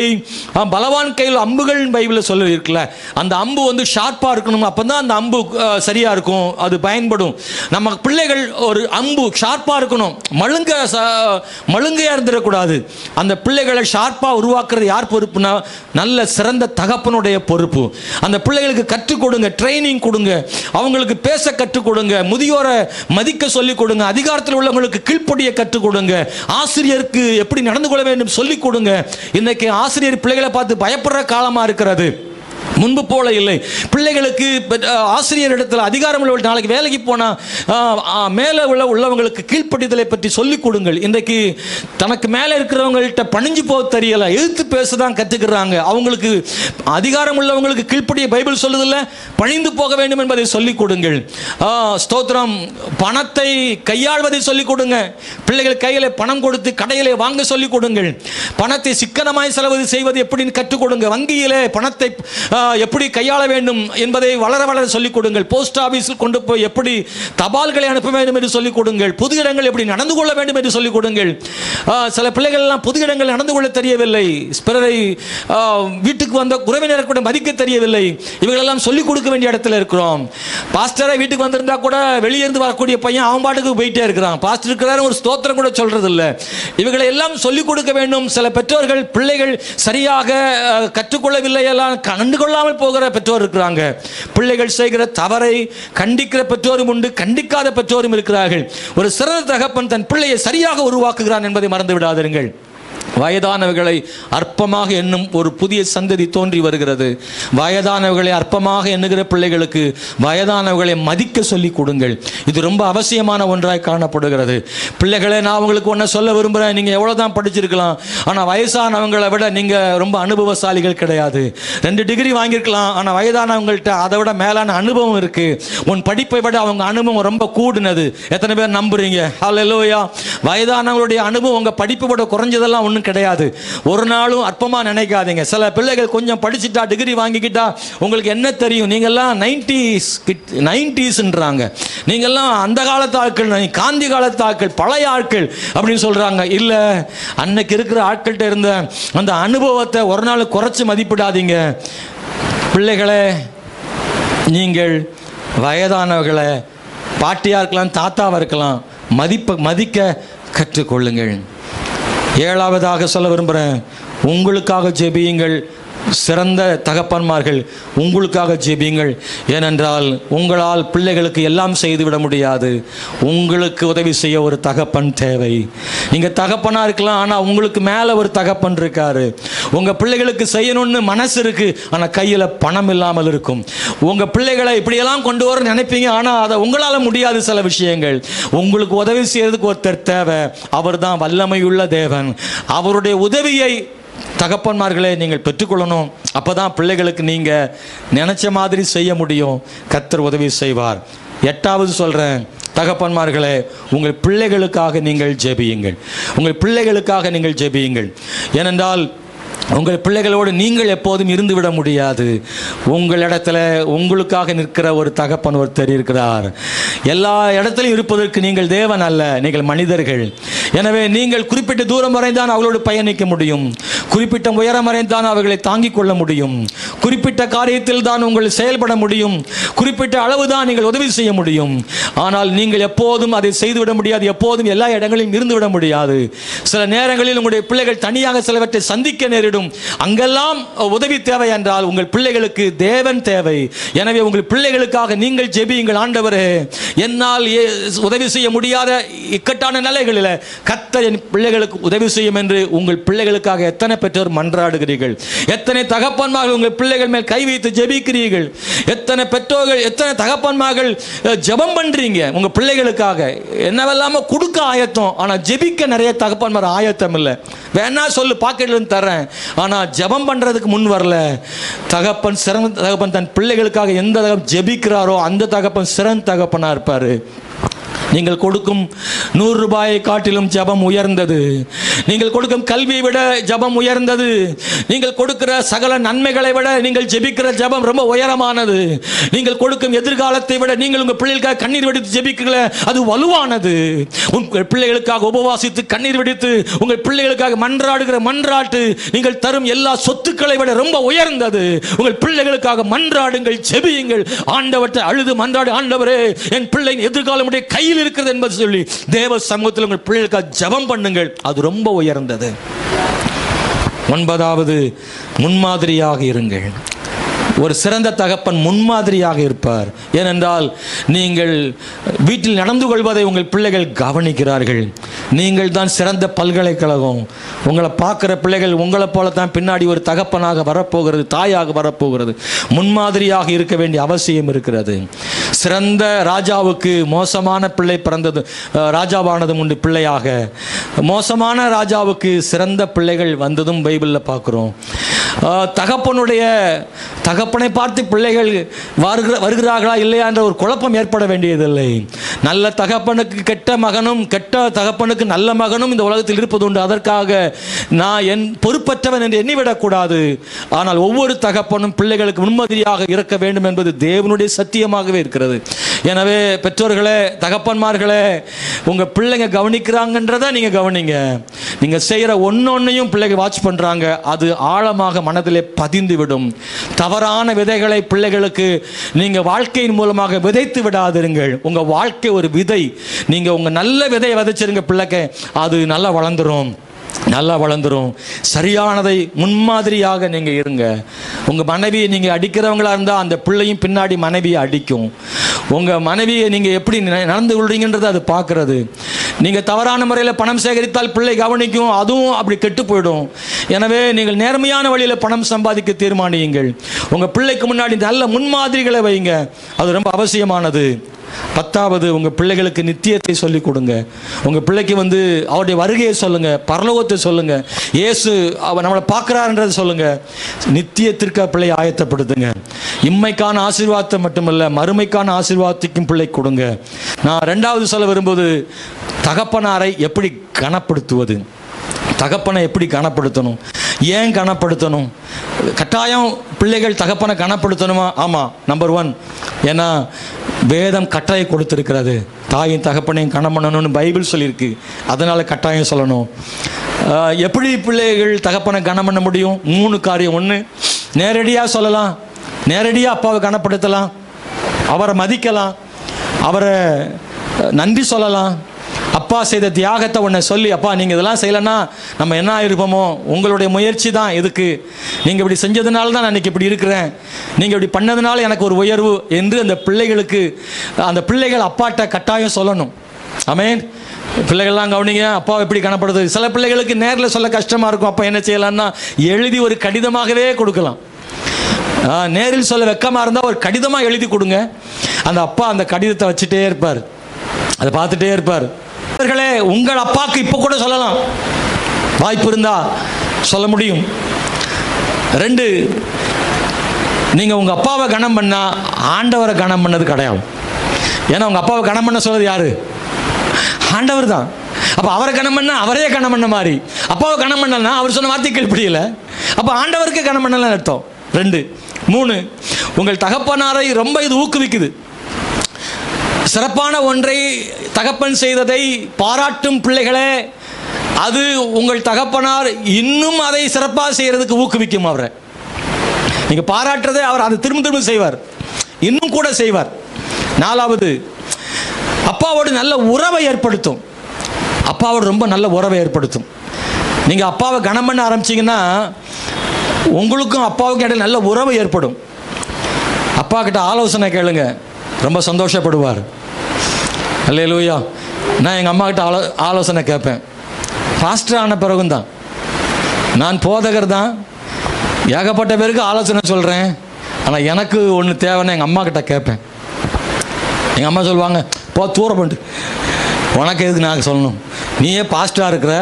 பலவான் கையில் அம்புகள் பைபிளில் சொல்ல இருக்குல்ல, அந்த அம்பு வந்து ஷார்ப்பாக இருக்கணும், அப்போ தான் அந்த அம்பு சரியாக இருக்கும், அது பயன்படும். நம்ம பிள்ளைகள் ஒரு அம்பு ஷார்ப்பாக இருக்கணும், மழுங்கையா இருந்துடக்கூடாது. அந்த பிள்ளைகளை ஷார்ப்பா உருவாக்குறது யார் பொறுப்புனா நல்ல சிறந்த தகப்பனுடைய பொறுப்பு. அந்த பிள்ளைகளுக்கு கற்றுக் கொடுங்க, ட்ரைனிங் கொடுங்க, அவங்களுக்கு பேச கற்றுக் கொடுங்க, முதியோரை மதிக்க சொல்லிக் கொடுங்க, அதிகாரத்தில் உள்ளவங்களுக்கு கீழ்ப்படிய கற்றுக் கொடுங்க, ஆசிரியருக்கு எப்படி நடந்து கொள்ள வேண்டும் சொல்லிக் கொடுங்க. இன்னைக்கு ஆசிரியர் பிள்ளைகளை பார்த்து பயப்படுற காலமா இருக்கிறது, முன்பு போல இல்லை. பிள்ளைகளுக்கு ஆசிரியர் இடத்துல அதிகாரம் உள்ள நாளைக்கு வேலைக்கு போனால் மேலே உள்ளவங்களுக்கு கீழ்ப்படிதலை பற்றி சொல்லிக் கொடுங்கள். இன்றைக்கு தனக்கு மேலே இருக்கிறவங்கள்ட்ட பணிஞ்சு போக தெரியல, எதிர்த்து பேச தான் கற்றுக்கிறாங்க. அவங்களுக்கு அதிகாரம் உள்ளவங்களுக்கு கீழ்ப்படிய பைபிள் சொல்லுதில்ல, பணிந்து போக வேண்டும் என்பதை சொல்லிக் கொடுங்கள். ஸ்தோத்திரம். பணத்தை கையாள்வதை சொல்லிக் கொடுங்க. பிள்ளைகள் கையில் பணம் கொடுத்து கடையிலே வாங்க சொல்லிக் கொடுங்கள். பணத்தை சிக்கனமாய் செலவு செய்வது எப்படின்னு கற்றுக் கொடுங்க. வங்கியிலே பணத்தை எப்படி கையாள வேண்டும் என்பதை வளர வளர சொல்லிக் கொடுங்கள். போஸ்ட் ஆபீஸில் கொண்டு போய் எப்படி தபால்களை அனுப்ப வேண்டும் என்று சொல்லிக் கொடுங்கள். பொது இடங்கள் எப்படி நடந்து கொள்ள வேண்டும் என்று சொல்லிக் கொடுங்கள். சில பிள்ளைகள் எல்லாம் பொது இடங்கள் நடந்து கொள்ள தெரியவில்லை, பிறரை வீட்டுக்கு வந்த உறவினர் கூட மதிக்க தெரியவில்லை. இவங்களெல்லாம் சொல்லிக் கொடுக்க வேண்டிய இடத்துல இருக்கிறோம். பாஸ்டரை வீட்டுக்கு வந்திருந்தா கூட வெளியேந்து வரக்கூடிய பையன் அவன் பாட்டுக்கு போயிட்டே இருக்கிறான், பாஸ்டர் இருக்கிறாரு ஒரு ஸ்தோத்திரம் கூட சொல்றது இல்லை. இவங்களை எல்லாம் சொல்லிக் கொடுக்க வேண்டும். சில பெற்றோர்கள் பிள்ளைகள் சரியாக கற்றுக்கொள்ளவில்லை, எல்லாம் கண்டுகொள்ளாமல் போகிற பெற்றோர் இருக்கிறாங்க. பிள்ளைகள் செய்கிற தவறை கண்டிக்கிற பெற்றோரும் உண்டு, கண்டிக்காத பெற்றோரும் இருக்கிறார்கள். ஒரு சிறந்த தகப்பன் தன் பிள்ளையை சரியாக உருவாக்குகிறான் என்பதை மறந்து விடாதீர்கள். வயதானவர்களை அற்பமாக எண்ணும் ஒரு புதிய சந்ததி தோன்றி வருகிறது. வயதானவர்களை அற்பமாக எண்ணுகிற பிள்ளைகளுக்கு வயதானவர்களை மதிக்க சொல்லிக் கொடுங்கள். இது ரொம்ப அவசியமான ஒன்றாய் காணப்படுகிறது. பிள்ளைகளை நான் உங்களுக்கு ஒன்று சொல்ல விரும்புகிறேன். நீங்கள் எவ்வளோதான் படிச்சிருக்கலாம், ஆனால் வயசானவங்களை விட நீங்கள் ரொம்ப அனுபவசாலிகள் கிடையாது. 2 டிகிரி வாங்கியிருக்கலாம், ஆனால் வயதானவங்கள்ட்ட அதை விட மேலான அனுபவம் இருக்குது. உன் படிப்பை விட அவங்க அனுபவம் ரொம்ப கூடுனது. எத்தனை பேர் நம்புறீங்க? ஹல்லேலூயா. வயதானவங்களுடைய அனுபவம் உங்கள் படிப்பை விட குறைஞ்சதெல்லாம் ஒன்றும் கிடையாது. ஒரு நாளும் அற்பமா நினைக்காதீங்க. சில பிள்ளைகள் கொஞ்சம் படிச்சுட்டா டிகிரி வாங்கிக்கிட்டா உங்களுக்கு என்ன தெரியும், நீங்கெல்லாம் 90ஸ்ன்றாங்க, நீங்கெல்லாம் அந்த காலத்து ஆட்கள், காந்தி காலத்து ஆட்கள், பழைய ஆட்கள் அப்படின்னு சொல்றாங்க. இல்ல, அன்னைக்கு இருக்கிற ஆட்கள்கிட்ட இருந்த அந்த அனுபவத்தை ஒரு நாள் குறைச்சு மதிப்பிடாதீங்க. பிள்ளைகளே, நீங்கள் வயதானவர்களை, பாட்டியா இருக்கலாம் தாத்தாவா இருக்கலாம், மதிக்க கற்றுக்கொள்ளுங்கள். 7வதாக சொல்ல விரும்புகிறேன், உங்களுக்காக ஜெபியுங்கள். சிறந்த தகப்பன்மார்கள் உங்களுக்காக ஜெபியுங்கள். ஏனென்றால் உங்களால் பிள்ளைகளுக்கு எல்லாம் செய்துவிட முடியாது. உங்களுக்கு உதவி செய்ய ஒரு தகப்பன் தேவை. நீங்கள் தகப்பனாக இருக்கலாம், ஆனால் உங்களுக்கு மேலே ஒரு தகப்பன் இருக்காரு. உங்கள் பிள்ளைகளுக்கு செய்யணும்னு மனசு இருக்கு, ஆனால் கையில் பணம் இல்லாமல் இருக்கும். உங்கள் பிள்ளைகளை இப்படியெல்லாம் கொண்டு வர நினைப்பீங்க, ஆனால் அதை உங்களால் முடியாது. சில விஷயங்கள் உங்களுக்கு உதவி செய்யறதுக்கு ஒருத்தர் தேவை. அவர் தான் வல்லமையுள்ள தேவன். அவருடைய உதவியை தகப்பன்மார்களே நீங்கள் பெற்றுக்கொள்ளணும். அப்போதான் பிள்ளைகளுக்கு நீங்கள் நினைச்ச மாதிரி செய்ய முடியும். கர்த்தர் உதவி செய்வார். 8வது சொல்கிறேன், தகப்பன்மார்களே, உங்கள் பிள்ளைகளுக்காக நீங்கள் ஜெபியுங்கள். உங்கள் பிள்ளைகளுக்காக நீங்கள் ஜெபியுங்கள். ஏனென்றால் உங்கள் பிள்ளைகளோடு நீங்கள் எப்போதும் இருந்து விட முடியாது. உங்களிடத்துல உங்களுக்காக நிற்கிற ஒரு தகப்பன் ஒருத்தர் இருக்கிறார். எல்லா இடத்திலும் இருப்பதற்கு நீங்கள் தேவன் அல்ல, நீங்கள் மனிதர்கள். எனவே நீங்கள் குறிப்பிட்ட தூரம் வரைந்தான் அவர்களோடு பயணிக்க முடியும், குறிப்பிட்ட உயரம் வரைந்தான் அவர்களை தாங்கிக் கொள்ள முடியும், குறிப்பிட்ட காரியத்தில் தான் உங்கள் செயல்பட முடியும், குறிப்பிட்ட அளவு தான் நீங்கள் உதவி செய்ய முடியும். ஆனால் நீங்கள் எப்போதும் அதை செய்துவிட முடியாது, எப்போதும் எல்லா இடங்களிலும் இருந்து விட முடியாது. சில நேரங்களில் உங்களுடைய பிள்ளைகள் தனியாக சிலவற்றை சந்திக்க நேரிடும். அங்கெல்லாம் உதவி தேவை என்றால் உங்கள் பிள்ளைகளுக்கு தேவன் தேவை. எனவே உங்கள் பிள்ளைகளுக்காக நீங்கள் ஜெபியுங்கள். ஆண்டவரே, என்னால் உதவி செய்ய முடியாத இக்கட்டான நிலைகளில் கர்த்தர் என் பிள்ளைகளுக்கு உதவி செய்யும் என்று உங்கள் பிள்ளைகளுக்காக எத்தனை பெற்றோர் மன்றாடுகிறீர்கள்? எத்தனை தகப்பன்மார்கள் உங்கள் பிள்ளைகள் மேல் கை வைத்து ஜெபிக்கிறீர்கள்? எத்தனை பெற்றோர்கள், எத்தனை தகப்பன்மார்கள் ஜெபம் பண்றீங்க உங்க பிள்ளைகளுக்காக? என்னவெல்லாம கொடுக்க ஆயத்தம், ஆனா ஜெபிக்க நிறைய தகப்பன்மார் ஆயத்தம் இல்லை. வேணா சொல்லு, பாக்கெட்ல இருந்து தரேன், ஆனா ஜெபம் பண்றதுக்கு முன் வரல. தகப்பன், சிறந்த தகப்பன் தன் பிள்ளைகளுக்காக எந்த தகப்பன் ஜெபிக்கிறாரோ அந்த தகப்பன் சிறந்த தகப்பனா இருப்பாரு. நீங்கள் கொடுக்கும் 100 ரூபாயை காட்டிலும் ஜெபம் உயர்ந்தது. நீங்கள் கொடுக்கும் கல்வியை விட ஜெபம் உயர்ந்தது. நீங்கள் கொடுக்கிற சகல நன்மைகளை விட நீங்கள் ஜெபிக்கிற ஜெபம் ரொம்ப உயரமானது. நீங்கள் கொடுக்கும் எதிர்காலத்தை விட நீங்கள் உங்கள் பிள்ளைகளுக்காக கண்ணீர் வெடித்து ஜெபிக்கிற அது வலுவானது. உங்கள் பிள்ளைகளுக்காக உபவாசித்து கண்ணீர் வெடித்து உங்கள் பிள்ளைகளுக்காக மன்றாடுகிற மன்றாட்டு நீங்கள் தரும் எல்லா சொத்துக்களை விட ரொம்ப உயர்ந்தது. உங்கள் பிள்ளைகளுக்காக மன்றாடுங்கள், ஜெபியுங்கள். ஆண்டவற்றை அழுது மன்றாடு, ஆண்டவரே, என் பிள்ளையின் எதிர்காலம் கையில் இருக்கிறது என்பது சொல்லி தேவ சமூகத்தில் உங்கள் பிள்ளைகளுக்காக ஜெபம் பண்ணுங்கள். அது ரொம்ப உயர்ந்தது. 9வது, முன்மாதிரியாக இருங்கள். ஒரு சிறந்த தகப்பன் முன்மாதிரியாக இருப்பார். ஏனென்றால் நீங்கள் வீட்டில் நடந்து கொள்வதை உங்கள் பிள்ளைகள் கவனிக்கிறார்கள். நீங்கள் தான் சிறந்த பல்கலைக்கழகம். உங்களை பார்க்குற பிள்ளைகள் உங்களை போல தான் பின்னாடி ஒரு தகப்பனாக வரப்போகிறது, தாயாக வரப்போகிறது. முன்மாதிரியாக இருக்க வேண்டிய அவசியம் இருக்கிறது. சிறந்த ராஜாவுக்கு மோசமான பிள்ளை பிறந்தது, ராஜாவானதும் உண்டு பிள்ளையாக. மோசமான ராஜாவுக்கு சிறந்த பிள்ளைகள் வந்ததும் பைபிளில் பார்க்குறோம். தகப்பனை பார்த்து பிள்ளைகள் வருகிறார்களா இல்லையா என்ற ஒரு குழப்பம் ஏற்பட வேண்டியதில்லை. நல்ல தகப்பனுக்கு கெட்ட மகனும், கெட்ட தகப்பனுக்கு நல்ல மகனும் இந்த உலகத்தில் இருப்பது உண்டு. அதற்காக நான் என் பொறுப்பற்றவன் என்று எண்ணிவிடக்கூடாது. ஆனால் ஒவ்வொரு தகப்பனும் பிள்ளைகளுக்கு முன்மாதிரியாக இருக்க வேண்டும் என்பது தேவனுடைய சத்தியமாகவே இருக்கிறது. எனவே பெற்றோர்களே, தகப்பன்மார்களே, உங்கள் பிள்ளைங்க கவனிக்கிறாங்கன்றதை நீங்கள் கவனிங்க. நீங்கள் செய்கிற ஒன்னொன்னையும் பிள்ளைங்க வாட்ச் பண்ணுறாங்க, அது ஆழமாக மனதிலே பதிந்து விடும். தவறான விதைகளை பிள்ளைகளுக்கு நீங்கள் வாழ்க்கையின் மூலமாக விதைத்து விடாதிருங்கள். உங்கள் வாழ்க்கை ஒரு விதை. நீங்கள் உங்கள் நல்ல விதையை விதைச்சிருங்க பிள்ளைக்கு, அது நல்லா வளர்ந்துடும், நல்லா வளர்ந்துடும். சரியானதை முன்மாதிரியாக நீங்கள் இருங்க. உங்கள் மனைவியை நீங்கள் அடிக்கிறவங்களா இருந்தால் அந்த பிள்ளையும் பின்னாடி மனைவியை அடிக்கும். உங்கள் மனைவியை நீங்கள் எப்படி நடந்து கொள்றீங்கன்றது அது பார்க்குறது. நீங்கள் தவறான முறையில் பணம் சேகரித்தால் பிள்ளை கவனிக்கும், அதுவும் அப்படி கெட்டு போயிடும். எனவே நீங்கள் நேர்மையான வழியில் பணம் சம்பாதிக்க தீர்மானியுங்கள். உங்கள் பிள்ளைக்கு முன்னாடி நல்ல முன்மாதிரிகளை வைங்க, அது ரொம்ப அவசியமானது. 10வது, உங்கள் பிள்ளைகளுக்கு நித்தியத்தை சொல்லிக் கொடுங்க. உங்கள் பிள்ளைக்கு அவருடைய வருகையை சொல்லுங்கள், பரலோகத்தை சொல்லுங்கள், இயேசு அவர் நம்மளை பார்க்குறாருன்றதை சொல்லுங்கள். நித்தியத்திற்கு பிள்ளையை ஆயத்தப்படுத்துங்க. இம்மைக்கான ஆசீர்வாதத்தை மட்டுமல்ல, மறுமைக்கான ஆசீர்வாதத்துக்கும் பிள்ளை கொடுங்க. நான் 2வது சொல்ல விரும்புவது, தகப்பனாரை எப்படி கனப்படுத்துவது. தகப்பனை எப்படி கனப்படுத்தணும், ஏன் கனப்படுத்தணும்? கட்டாயம் பிள்ளைகள் தகப்பனை கனப்படுத்தணுமா? ஆமாம், நம்பர் 1. ஏன்னா வேதம் கட்டாயம் கொடுத்துருக்கிறது. தாயும் தகப்பனையும் கனம் பண்ணணும்னு பைபிள் சொல்லியிருக்கு. அதனால் கட்டாயம் சொல்லணும். எப்படி பிள்ளைகள் தகப்பனை கனம் பண்ண முடியும்? 3 காரியம். 1, நேரடியாக சொல்லலாம், நேரடியாக அப்பாவை கனப்படுத்தலாம், அவரை மதிக்கலாம், அவரை நன்றி சொல்லலாம். அப்பா செய்த தியாகத்தை ஒன்றை சொல்லி, அப்பா நீங்கள் இதெல்லாம் செய்யலைன்னா நம்ம என்ன இருப்போமோ, உங்களுடைய முயற்சி தான் இதுக்கு, நீங்கள் இப்படி செஞ்சதுனால தான் நான் இன்றைக்கி இப்படி இருக்கிறேன், நீங்கள் இப்படி பண்ணதுனால எனக்கு ஒரு உயர்வு என்று அந்த பிள்ளைகள் அப்பாட்ட கட்டாயம் சொல்லணும். ஆமென். பிள்ளைகள்லாம் கவனிங்க, அப்பாவை எப்படி கனப்படுது. சில பிள்ளைகளுக்கு நேரில் சொல்ல கஷ்டமாக இருக்கும். அப்போ என்ன செய்யலாம்னா, எழுதி ஒரு கடிதமாகவே கொடுக்கலாம். நேரில் சொல்ல வெக்கமாக இருந்தால் ஒரு கடிதமாக எழுதி கொடுங்க. அந்த அப்பா அந்த கடிதத்தை வச்சுட்டே இருப்பார், அதை பார்த்துட்டே இருப்பார். உங்கள் அப்பாவுக்கு இப்போ கூட சொல்லலாம், வாய்ப்பு இருந்தா சொல்ல முடியும். 2, நீங்கள் உங்கள் அப்பாவை கனம் பண்ணா ஆண்டவரை கனம் பண்ணது கிடையாது. ஏன்னா உங்கள் அப்பாவை கனம் பண்ண சொல்றது யாரு? ஆண்டவர் தான். அப்போ அவரை கனம் பண்ணா அவரே கனம் பண்ண மாதிரி, அப்பாவை கனம் பண்ணலன்னா அவர் சொன்ன வார்த்தை கேள்விப்படியல, அப்போ ஆண்டவருக்கு கனம் பண்ணலன்னு அர்த்தம். 2. 3, உங்கள் தகப்பனாரை ரொம்ப இது ஊக்குவிக்குது. சிறப்பான ஒன்றை தகப்பன் செய்ததை பாராட்டும் பிள்ளைகளே, அது உங்கள் தகப்பனார் இன்னும் அதை சிறப்பாக செய்கிறதுக்கு ஊக்குவிக்கும். அவரை நீங்கள் பாராட்டுறதை அவர் அதை திரும்ப செய்வார், இன்னும் கூட செய்வார். 4வது, அப்பாவோடு நல்ல உறவை ஏற்படுத்தும். அப்பாவோடு ரொம்ப நல்ல உறவை ஏற்படுத்தும். நீங்கள் அப்பாவை கனம் பண்ண ஆரம்பிச்சிங்கன்னா உங்களுக்கும் அப்பாவுக்கும் இடையில நல்ல உறவு ஏற்படும். அப்பா கிட்ட ஆலோசனை கேளுங்க, ரொம்ப சந்தோஷப்படுவார். அல்லேலூயா. நான் எங்கள் அம்மா கிட்ட ஆலோசனை கேட்பேன். பாஸ்டர் ஆன பிறகும் தான், நான் போதகர் தான், ஏகப்பட்ட பேருக்கு ஆலோசனை சொல்கிறேன். ஆனால் எனக்கு ஒன்று தேவைன்னு எங்கள் அம்மா கிட்ட கேட்பேன். எங்கள் அம்மா சொல்லுவாங்க, போ தூரம் பண்ணிட்டு, உனக்கு எதுக்கு நான் சொல்லணும், நீயே பாஸ்டராக இருக்கிற,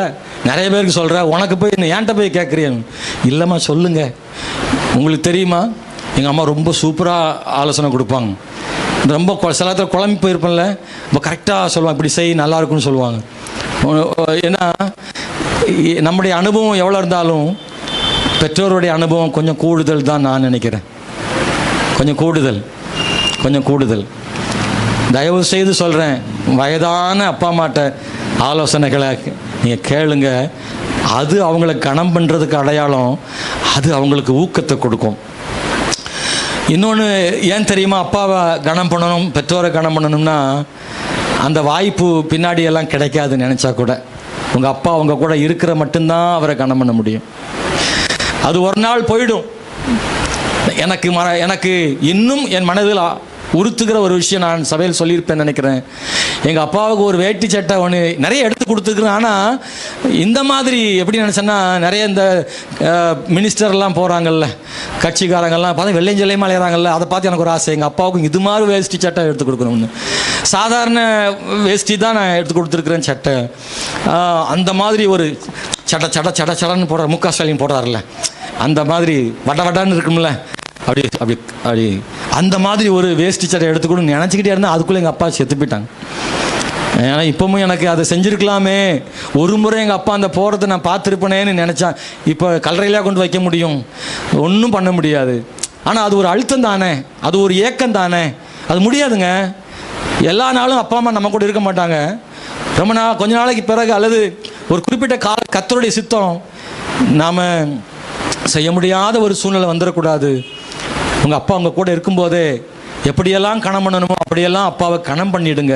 நிறைய பேருக்கு சொல்கிற, உனக்கு போய் ஏன்ட்ட போய் கேட்குறீங்க. இல்லைம்மா சொல்லுங்கள், உங்களுக்கு தெரியுமா. எங்கள் அம்மா ரொம்ப சூப்பராக ஆலோசனை கொடுப்பாங்க. ரொம்ப சில நேரத்தில் குழம்பி போயிருப்பேன்ல, இப்போ கரெக்டாக சொல்லுவாங்க, இப்படி செய் நல்லா இருக்குன்னு சொல்லுவாங்க. ஏன்னா நம்முடைய அனுபவம் எவ்வளோ இருந்தாலும் பெற்றோருடைய அனுபவம் கொஞ்சம் கூடுதல் தான் நான் நினைக்கிறேன். கொஞ்சம் கூடுதல். தயவு செய்து சொல்கிறேன், வயதான அப்பா அம்மாட்ட ஆலோசனைகளை நீங்கள் கேளுங்க. அது அவங்கள கனம் பண்ணுறதுக்கு அடையாளம், அது அவங்களுக்கு ஊக்கத்தை கொடுக்கும். இன்னொன்று ஏன் தெரியுமா அப்பாவை கனம் பண்ணணும், பெற்றோரை கனம் பண்ணணும்னா, அந்த வாய்ப்பு பின்னாடி எல்லாம் கிடைக்காதுன்னு நினச்சா கூட உங்கள் அப்பா அவங்க கூட இருக்கிற மட்டும்தான் அவரை கனம் பண்ண முடியும். அது ஒரு நாள் போயிடும். எனக்கு இன்னும் என் மனதில் உறுத்துகிற ஒரு விஷயம் நான் சபையில் சொல்லியிருப்பேன்னு நினைக்கிறேன். எங்கள் அப்பாவுக்கு ஒரு வேட்டி சட்டை ஒன்று நிறைய எடுத்து கொடுத்துருக்குறேன். ஆனால் இந்த மாதிரி எப்படி நினச்சேன்னா, நிறைய இந்த மினிஸ்டர்லாம் போகிறாங்கல்ல, கட்சிக்காரங்கள்லாம் பார்த்து வெள்ளைஞ்சலையும் அலையிறாங்கல்ல, அதை பார்த்து எனக்கு ஒரு ஆசை, எங்கள் அப்பாவுக்கும் இது மாதிரி வேஷ்டி சட்டை எடுத்து கொடுக்கணும்னு. சாதாரண வேஷ்டி தான் நான் எடுத்து கொடுத்துருக்குறேன் சட்டை. அந்த மாதிரி ஒரு சடன்னு போடுறார், முக ஸ்டாலின் போடுறாருல்ல, அந்த மாதிரி வடன்னு இருக்கும்ல, அப்படி அந்த மாதிரி ஒரு வேஸ்ட் சட்டை எடுத்துக்கணும்னு நினச்சிக்கிட்டே இருந்தால் அதுக்குள்ளே எங்கள் அப்பா செத்து போயிட்டாங்க. ஏன்னா இப்போவும் எனக்கு அதை செஞ்சுருக்கலாமே, ஒரு முறை எங்கள் அப்பா அந்த போகிறத நான் பார்த்துருப்பேனேன்னு நினச்சேன். இப்போ கல்லறையிலே கொண்டு வைக்க முடியும், ஒன்றும் பண்ண முடியாது. ஆனால் அது ஒரு அழுத்தம் தானே, அது ஒரு ஏக்கம் தானே, அது முடியாதுங்க. எல்லா நாளும் அப்பா அம்மா நம்ம கூட இருக்க மாட்டாங்க. கொஞ்ச நாளைக்கு பிறகு அல்லது ஒரு குறிப்பிட்ட கர்த்தருடைய சித்தம் நாம் செய்ய முடியாத ஒரு சூழ்நிலை வந்துடக்கூடாது. உங்கள் அப்பா உங்கள் கூட இருக்கும்போதே எப்படியெல்லாம் கணம் பண்ணணுமோ அப்படியெல்லாம் அப்பாவை கணம் பண்ணிவிடுங்க.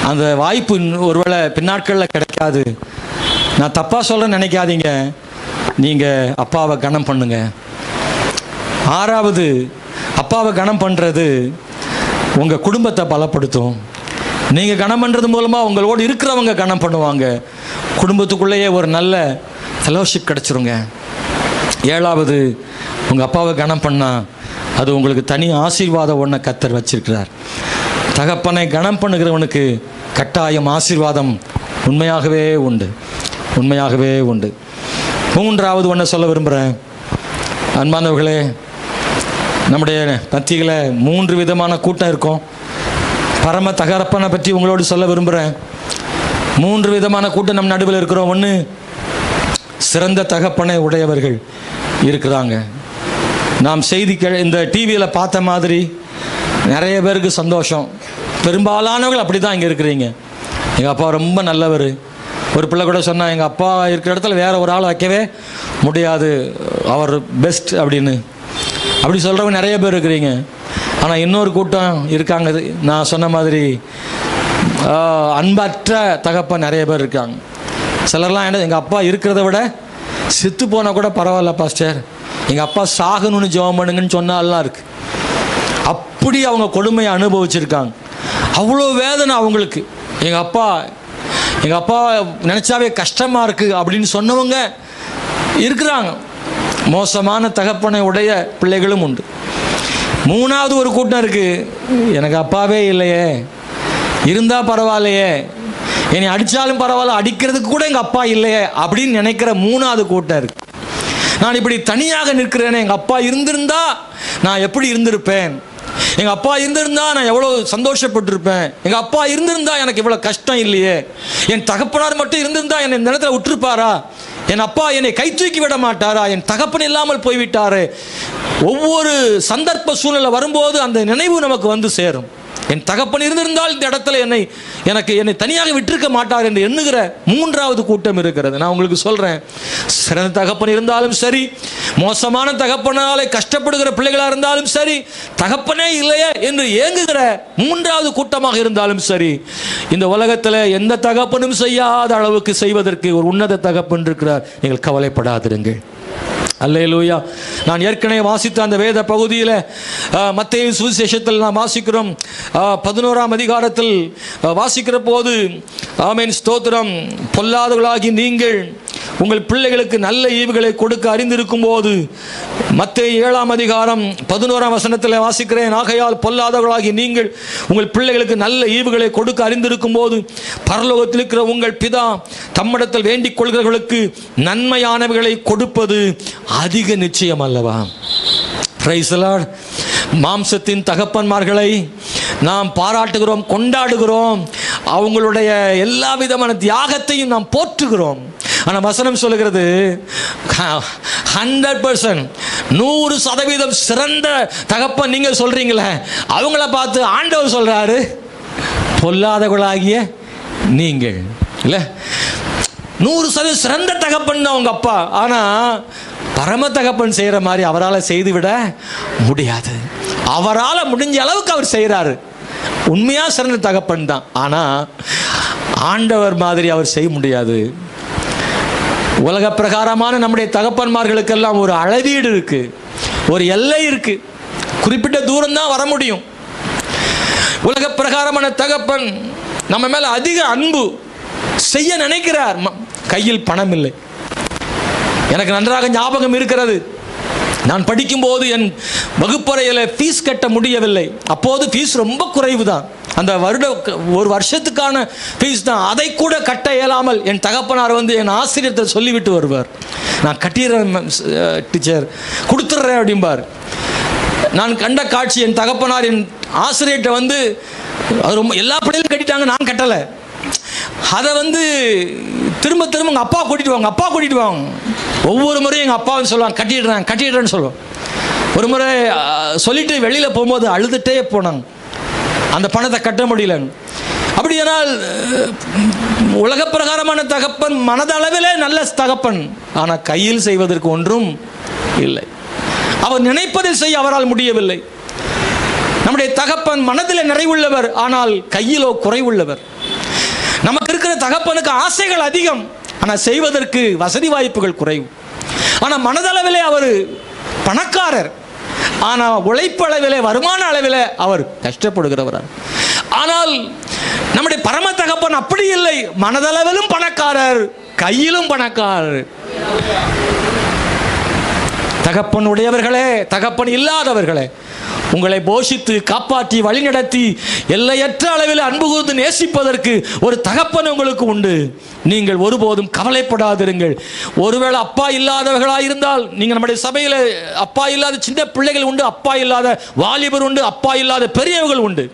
அந்த வாய்ப்பு ஒருவேளை பின்னாட்களில் கிடைக்காது. நான் தப்பாக சொல்கிறேன்னு நினைக்காதீங்க, நீங்கள் அப்பாவை கணம் பண்ணுங்க. 6வது, அப்பாவை கணம் பண்ணுறது உங்கள் குடும்பத்தை பலப்படுத்தும். நீங்கள் கணம் பண்ணுறது மூலமாக உங்களோடு இருக்கிறவங்க கணம் பண்ணுவாங்க. குடும்பத்துக்குள்ளேயே ஒரு நல்ல ஃபெலோஷிப் கிடச்சிருங்க. 7வது, உங்கள் அப்பாவை கணம் பண்ணால் அது உங்களுக்கு தனி ஆசீர்வாதம் ஒன்றை கர்த்தர் வச்சிருக்கிறார். தகப்பனை கணம் பண்ணுகிறவனுக்கு கட்டாயம் ஆசீர்வாதம் உண்மையாகவே உண்டு. 3வது ஒன்றை சொல்ல விரும்புகிறேன். அன்பானவர்களே, நம்முடைய மத்தியில் 3 விதமான கூட்டம் இருக்கும். பரம தகப்பனை பற்றி உங்களோடு சொல்ல விரும்புகிறேன். 3 விதமான கூட்டம் நம் நடுவில் இருக்கிறோம். ஒன்று, சிறந்த தகப்பனை உடையவர்கள் இருக்கிறாங்க. நாம் இந்த டிவியில் பார்த்த மாதிரி நிறைய பேருக்கு சந்தோஷம். பெரும்பாலானவர்கள் அப்படி தான் இங்கே இருக்கிறீங்க. எங்கள் அப்பா ரொம்ப நல்லவர். ஒரு பிள்ளை கூட சொன்னால், எங்கள் அப்பா இருக்கிற இடத்துல வேறு ஒரு ஆள் வைக்கவே முடியாது, அவர் பெஸ்ட் அப்படின்னு. அப்படி சொல்கிறவங்க நிறைய பேர் இருக்கிறீங்க. ஆனால் இன்னொரு கூட்டம் இருக்காங்க, நான் சொன்ன மாதிரி அன்பற்ற தகப்பன் நிறைய பேர் இருக்காங்க. சிலர்லாம் என்ன, எங்கள் அப்பா இருக்கிறத விட செத்து போனால் கூட பரவாயில்ல பாஸ்டர், எங்கள் அப்பா சாகணும்னு ஜெபம் பண்ணுங்கன்னு சொன்னாலாம் இருக்குது. அப்படி அவங்க கொடுமையை அனுபவிச்சிருக்காங்க. அவ்வளோ வேதனை அவங்களுக்கு. எங்கள் அப்பா நினச்சாவே கஷ்டமாக இருக்குது அப்படின்னு சொன்னவங்க இருக்கிறாங்க. மோசமான தகப்பனை உடைய பிள்ளைகளும் உண்டு. 3வது ஒரு கூட்டம் இருக்குது, எனக்கு அப்பாவே இல்லையே, இருந்தால் பரவாயில்லையே, என்னை அடித்தாலும் பரவாயில்ல, அடிக்கிறதுக்கு கூட எங்கள் அப்பா இல்லையே அப்படின்னு நினைக்கிற 3வது கூட்டம் இருக்குது. நான் இப்படி தனியாக நிற்கிறேனே, எங்கள் அப்பா இருந்திருந்தா நான் எப்படி இருந்திருப்பேன், எங்கள் அப்பா இருந்திருந்தா நான் எவ்வளோ சந்தோஷப்பட்டிருப்பேன், எங்கள் அப்பா இருந்திருந்தா எனக்கு இவ்வளோ கஷ்டம் இல்லையே, என் தகப்பனார் மட்டும் இருந்திருந்தா என்னை இந்த இடத்துல விட்டுருப்பாரா, என் அப்பா என்னை கை தூக்கி விட மாட்டாரா, என் தகப்பன் இல்லாமல் போய்விட்டாரு. ஒவ்வொரு சந்தர்ப்ப சூழ்நிலை வரும்போது அந்த நினைவு நமக்கு வந்து சேரும். என் தகப்பன் இருந்திருந்தால் இந்த இடத்துல என்னை தனியாக விட்டிருக்க மாட்டார் என்று எண்ணுகிற 3வது கூட்டம் இருக்கிறது. நான் உங்களுக்கு சொல்கிறேன், சிறந்த தகப்பன் இருந்தாலும் சரி, மோசமான தகப்பனாலே கஷ்டப்படுகிற பிள்ளைகளாக இருந்தாலும் சரி, தகப்பனே இல்லையே என்று ஏங்குகிற 3வது கூட்டமாக இருந்தாலும் சரி, இந்த உலகத்தில் எந்த தகப்பனும் செய்யாத அளவுக்கு செய்வதற்கு ஒரு உன்னத தகப்பன் இருக்கிறார். நீங்கள் கவலைப்படாதிருங்கள். அல்லேலூயா. நான் ஏற்கனவே வாசித்த அந்த வேத பகுதியில் மத்தேயு சுவிசேஷத்தில் நாம் வாசிக்கிறோம். 11ஆம் அதிகாரத்தில் வாசிக்கிற போது, ஆமென் ஸ்தோத்திரம், பொல்லாதவர்களாகி நீங்கள் உங்கள் பிள்ளைகளுக்கு நல்ல ஈவுகளை கொடுக்க அறிந்திருக்கும் போது, மத்தேயு 7ஆம் அதிகாரம் 11ஆம் வசனத்தில் வாசிக்கிறேன், ஆகையால் பொல்லாதவர்களாகி நீங்கள் உங்கள் பிள்ளைகளுக்கு நல்ல ஈவுகளை கொடுக்க அறிந்திருக்கும் போது பரலோகத்தில் இருக்கிற உங்கள் பிதா தம்மிடத்தில் வேண்டிக் கொள்கிறவர்களுக்கு நன்மையானவைகளை கொடுப்பது அதிக நிச்சயம் அல்லவா? Praise the Lord. மாம்சத்தின் தகப்பன்மார்களை நாம் பாராட்டுகிறோம், கொண்டாடுகிறோம், அவங்களுடைய எல்லா விதமான தியாகத்தையும் நாம் போற்றுகிறோம். ஆனால் வசனம் சொல்லுகிறது 100%, 100% சிறந்த தகப்பன் நீங்கள் சொல்றீங்களே, அவங்கள பார்த்து ஆண்டவர் சொல்றாரு, பொல்லாதவர்களாகிய நீங்கள் இல்லை. 100% சிறந்த தகப்பன் தான் உங்க அப்பா. ஆனால் பரம தகப்பன் செய்கிற மாதிரி அவரால் செய்துவிட முடியாது. அவரால் முடிஞ்ச அளவுக்கு அவர் செய்கிறாரு. உண்மையா சிறந்த தகப்பன் தான். ஆனா ஆண்டவர் மாதிரி அவர் செய்ய முடியாது. உலக பிரகாரமான நம்முடைய தகப்பன்மார்களுக்கெல்லாம் ஒரு அளவீடு இருக்கு, ஒரு எல்லை இருக்கு. குறிப்பிட்ட தூரம் தான் வர முடியும். உலக பிரகாரமான தகப்பன் நம்ம மேல அதிக அன்பு செய்ய நினைக்கிறார். கையில் பணம் இல்லை. எனக்கு நன்றாக ஞாபகம் இருக்கிறது, நான் படிக்கும்போது என் வகுப்பறையில் ஃபீஸ் கட்ட முடியவில்லை. அப்போது ஃபீஸ் ரொம்ப குறைவு தான், அந்த ஒரு வருஷத்துக்கான ஃபீஸ் தான். அதை கூட கட்ட இயலாமல் என் தகப்பனார் வந்து என் ஆசிரியத்தை சொல்லிவிட்டு வருவார், நான் கட்டிடுறேன் டீச்சர், கொடுத்துட்றேன் அப்படிம்பார். நான் கண்ட காட்சி, என் தகப்பனார் என் ஆசிரியர்கிட்ட வந்து அது ரொம்ப எல்லா பிள்ளைகளும் கட்டிட்டாங்க, நான் கட்டலை. அதை வந்து திரும்ப திரும்ப எங்கள் அப்பா கூட்டிகிட்டு வாங்க, அப்பா கூட்டிகிட்டு வாங்க. ஒவ்வொரு முறையும் எங்கள் அப்பாவும் சொல்லுவாங்க கட்டிடுறேன்னு சொல்லுவோம். ஒரு முறை சொல்லிட்டு வெளியில் போகும்போது அழுதுகிட்டே போனாங்க, அந்த பணத்தை கட்ட முடியலன்னு. அப்படியானால் உலக பிரகாரமான தகப்பன் மனதளவிலே நல்ல தகப்பன், ஆனால் கையில் செய்வதற்கு ஒன்றும் இல்லை. அவர் நினைப்பதை செய்ய அவரால் முடியவில்லை. நம்முடைய தகப்பன் மனதில் நிறைவுள்ளவர், ஆனால் கையிலோ குறைவுள்ளவர். நமக்கு இருக்கிற தகப்பனுக்கு ஆசைகள் அதிகம், ஆனால் செய்வதற்கு வசதி வாய்ப்புகள் குறைவு. ஆனால் மனதளவிலே அவர் பணக்காரர், ஆனால் உழைப்பளவிலே வருமான அளவிலே அவர் கஷ்டப்படுகிறவர். ஆனால் நம்முடைய பரம தகப்பன் அப்படி இல்லை, மனதளவிலும் பணக்காரர், கையிலும் பணக்காரர். தகப்பன் உடையவர்களே, தகப்பன் இல்லாதவர்களே, உங்களை போஷித்து காப்பாற்றி வழிநடத்தி எல்லையற்ற அளவில் அன்பு கூர்ந்து நேசிப்பதற்கு ஒரு தகப்பன் உங்களுக்கு உண்டு. நீங்கள் ஒருபோதும் கவலைப்படாதிருங்கள். ஒருவேளை அப்பா இல்லாதவர்களாக இருந்தால், நீங்கள் நம்முடைய சபையில் அப்பா இல்லாத சின்ன பிள்ளைகள் உண்டு, அப்பா இல்லாத வாலிபர் உண்டு, அப்பா இல்லாத பெரியவர்கள் உண்டு.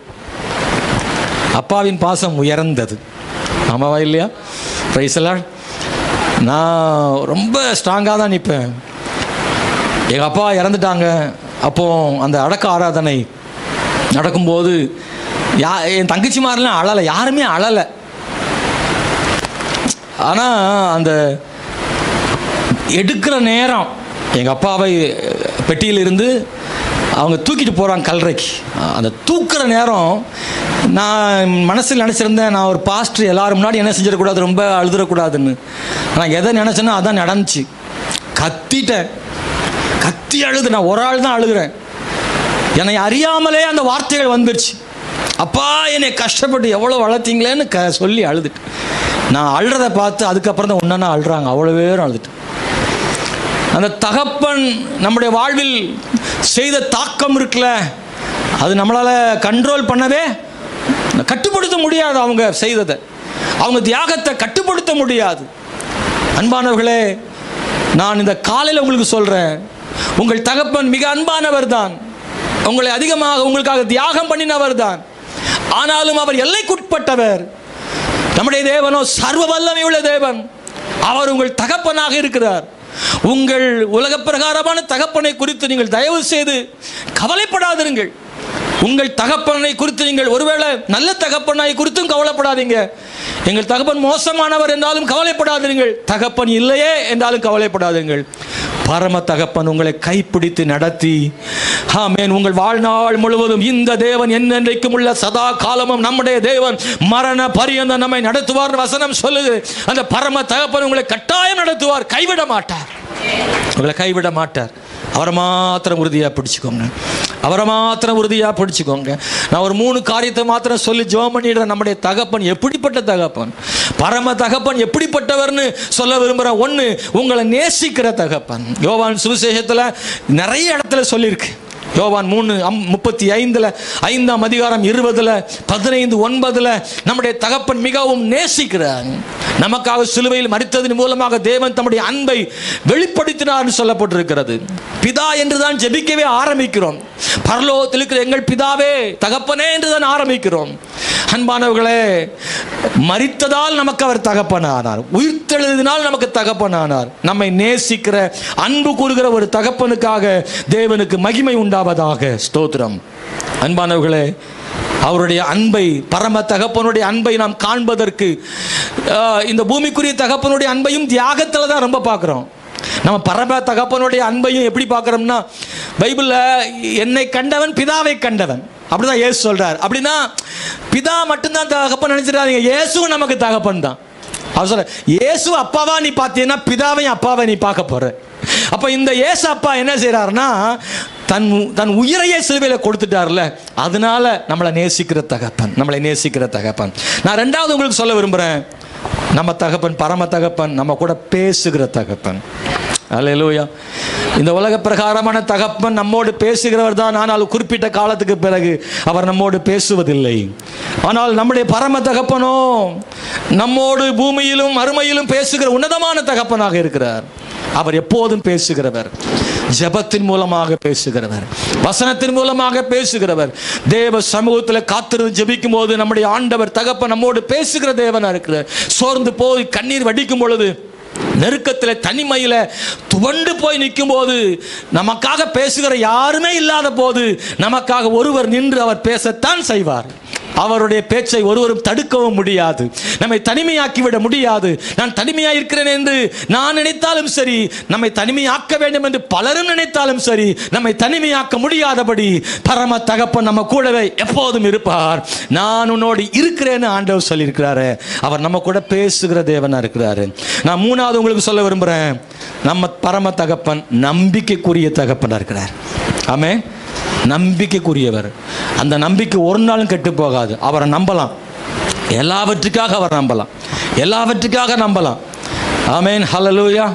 அப்பாவின் பாசம் உயர்ந்தது, ஆமாவா இல்லையா? Praise the Lord. நான் ரொம்ப ஸ்ட்ராங்காக தான் நிற்பேன். எங்கள் அப்பா இறந்துட்டாங்க. அப்போது அந்த அடக்க ஆராதனை நடக்கும்போது என் தங்கச்சி மாதிரிலாம் அழலை, யாருமே அழலை. ஆனால் அந்த எடுக்கிற நேரம், எங்கள் அப்பாவை பெட்டியிலிருந்து அவங்க தூக்கிட்டு போகிறாங்க கல்லறைக்கு. அந்த தூக்குற நேரம் நான் மனசில் நினச்சிருந்தேன், நான் ஒரு பாஸ்டர் எல்லாரும் முன்னாடி என்ன செஞ்சிடக்கூடாது, ரொம்ப அழுதுடக்கூடாதுன்னு. நான் எதை நினச்சேன்னா அதான் நடந்துச்சு. கத்திட்டேன், கத்தி அழுது. நான் ஒரு ஆள் தான் அழுகிறேன். என்னை அறியாமலே அந்த வார்த்தைகள் வந்துருச்சு. அப்பா என்னை கஷ்டப்பட்டு எவ்வளோ வளர்த்தீங்களேன்னு சொல்லி அழுதுட்டு. நான் அழுறதை பார்த்து அதுக்கப்புறம் தான் ஒன்றா அழுறாங்க, அவ்வளோ பேரும் அழுதுட்டு. அந்த தகப்பன் நம்முடைய வாழ்வில் செய்த தாக்கம் இருக்குல்ல, அது நம்மளால் கண்ட்ரோல் பண்ணவே கட்டுப்படுத்த முடியாது. அவங்க செய்ததை, அவங்க தியாகத்தை கட்டுப்படுத்த முடியாது. அன்பானவர்களே, நான் இந்த காலையில் உங்களுக்கு சொல்கிறேன், உங்கள் தகப்பன் மிக அன்பானவர் தான், உங்களை அதிகமாக உங்களுக்காக தியாகம் பண்ணினவர் தான். ஆனாலும் அவர் எல்லைக்குட்பட்டவர். நம்முடைய தேவனோ சர்வ வல்லமை உள்ள தேவன். அவர் உங்கள் தகப்பனாக இருக்கிறார். உங்கள் உலக பிரகாரமான தகப்பனை குறித்து நீங்கள் தயவு செய்து கவலைப்படாதிருங்கள். உங்கள் தகப்பனை குறித்து நீங்கள் ஒருவேளை நல்ல தகப்பனை குறித்தும் கவலைப்படாதீங்க. எங்கள் தகப்பன் மோசமானவர் என்றாலும் கவலைப்படாதீர்கள். தகப்பன் இல்லையே என்றாலும் கவலைப்படாதீர்கள். பரம தகப்பன் உங்களை கைப்பிடித்து நடத்தி, ஆமென், உங்கள் வாழ்நாள் முழுவதும் இந்த தேவன் என்னென்றைக்கும் உள்ள சதா காலமும் நம்முடைய தேவன் மரண பரியந்தம் நம்மை நடத்துவார் வசனம் சொல்லுது. அந்த பரம தகப்பன் உங்களை கட்டாயம் நடத்துவார், கைவிட மாட்டார், உங்களை கைவிட மாட்டார். அவரை மாத்திரம் உறுதியாக பிடிச்சிக்கோங்க, அவரை மாத்திரம் உறுதியாக பிடிச்சிக்கோங்க. நான் ஒரு 3 காரியத்தை மாத்திரம் சொல்லி ஜெபம் பண்ணிடுறேன். நம்முடைய தகப்பன் எப்படிப்பட்ட தகப்பன், பரம தகப்பன் எப்படிப்பட்டவர்னு சொல்ல விரும்புகிறேன். 1, உங்களை நேசிக்கிற தகப்பன். யோவான் சுவிசேஷத்தில் நிறைய இடத்துல சொல்லியிருக்கு. யோவான் 3:35 5ஆம் அதிகாரம் 20 15 9 நம்முடைய தகப்பன் மிகவும் நேசிக்கிறார். நமக்காக சிலுவையில் மரித்ததன் மூலமாக தேவன் தம்முடைய அன்பை வெளிப்படுத்தினார் சொல்லப்பட்டிருக்கிறது. பிதா என்று தான் ஜெபிக்கவே ஆரம்பிக்கிறோம். பரலோகத்தில் இருக்கிற எங்கள் பிதாவே, தகப்பனே என்று தான் ஆரம்பிக்கிறோம். அன்பானவர்களே, மரித்ததால் நமக்கு அவர் தகப்பனானார், உயிர்த்தெழுதினால் நமக்கு தகப்பனானார். நம்மை நேசிக்கிற அன்பு கூறுகிற ஒரு தகப்பனுக்காக தேவனுக்கு மகிமை உண்டாவதாக. ஸ்தோத்திரம். அன்பானவர்களே, அவருடைய அன்பை, பரம தகப்பனுடைய அன்பை நாம் காண்பதற்கு இந்த பூமிக்குரிய தகப்பனுடைய அன்பையும் தியாகத்தில் தான் ரொம்ப பார்க்குறோம். நம்ம பரம தகப்பனுடைய அன்பையும் எப்படி பார்க்குறோம்னா, பைபிளில் என்னை கண்டவன் பிதாவை கண்டவன், அப்படிதான் இயேசு சொல்றார். அப்படின்னா பிதா மட்டும்தான் தகப்பன் நினைச்சிடாதீங்க, இயேசுவும் நமக்கு தகப்பன் தான். அவர் சொல்ற இயேசு அப்பாவா நீ பார்த்தீங்கன்னா பிதாவையும் அப்பாவை நீ பார்க்க போற. அப்ப இந்த இயேசு அப்பா என்ன செய்யறாருன்னா தன் உயிரையே சிலுவையில் கொடுத்துட்டார்ல, அதனால நம்மளை நேசிக்கிற தகப்பன். நான் ரெண்டாவது உங்களுக்கு சொல்ல விரும்புறேன், நம்ம தகப்பன் பரம தகப்பன், நம்ம கூட பேசுகிற தகப்பன். அல்லேலூயா. இந்த உலக பிரகாரமான தகப்பன் நம்மோடு பேசுகிறவர் தான், ஆனால் குறிப்பிட்ட காலத்துக்கு பிறகு அவர் நம்மோடு பேசுவதில்லை. ஆனால் நம்முடைய பரம தகப்பனோ நம்மோடு பூமியிலும் அருமையிலும் பேசுகிற உன்னதமான தகப்பனாக இருக்கிறார். அவர் எப்போதும் பேசுகிறவர், ஜெபத்தின் மூலமாக பேசுகிறவர், வசனத்தின் மூலமாக பேசுகிறவர். தேவ சமூகத்தில் காத்திருந்து ஜெபிக்கும் போது நம்முடைய ஆண்டவர் தகப்பன் நம்மோடு பேசுகிற தேவனா இருக்கிறார். சோர்ந்து போய் கண்ணீர் வடிக்கும் பொழுது, நெருக்கத்தில் தனிமையில் துவண்டு போய் நிற்கும் போது, நமக்காக பேசுகிற யாருமே இல்லாத போது நமக்காக ஒருவர் நின்று அவர் பேசத்தான் செய்வார். அவருடைய பேச்சை ஒருவரும் தடுக்கவும் முடியாது, நம்மை தனிமையாக்கி விட முடியாது. நான் தனிமையாக இருக்கிறேன் என்று நான் நினைத்தாலும் சரி, நம்மை தனிமையாக்க வேண்டும் என்று பலரும் நினைத்தாலும் சரி, நம்மை தனிமையாக்க முடியாதபடி பரம தகப்பன் நம்ம கூடவே எப்போதும் இருப்பார். நான் உன்னோடு இருக்கிறேன்னு ஆண்டவர் சொல்லியிருக்கிறாரு. அவர் நம்ம கூட பேசுகிற தேவனா இருக்கிறாரு. நான் மூணாவது உங்களுக்கு சொல்ல விரும்புகிறேன், நம்ம பரம தகப்பன் நம்பிக்கைக்குரிய தகப்பனா இருக்கிறார். ஆமென். நம்பிக்கைக்குரியவர். அந்த நம்பிக்கை ஒரு நாளும் கெட்டு போகாது. அவரை நம்பலாம், எல்லாவற்றுக்காக நம்பலாம். ஆமென், ஹல்லேலூயா.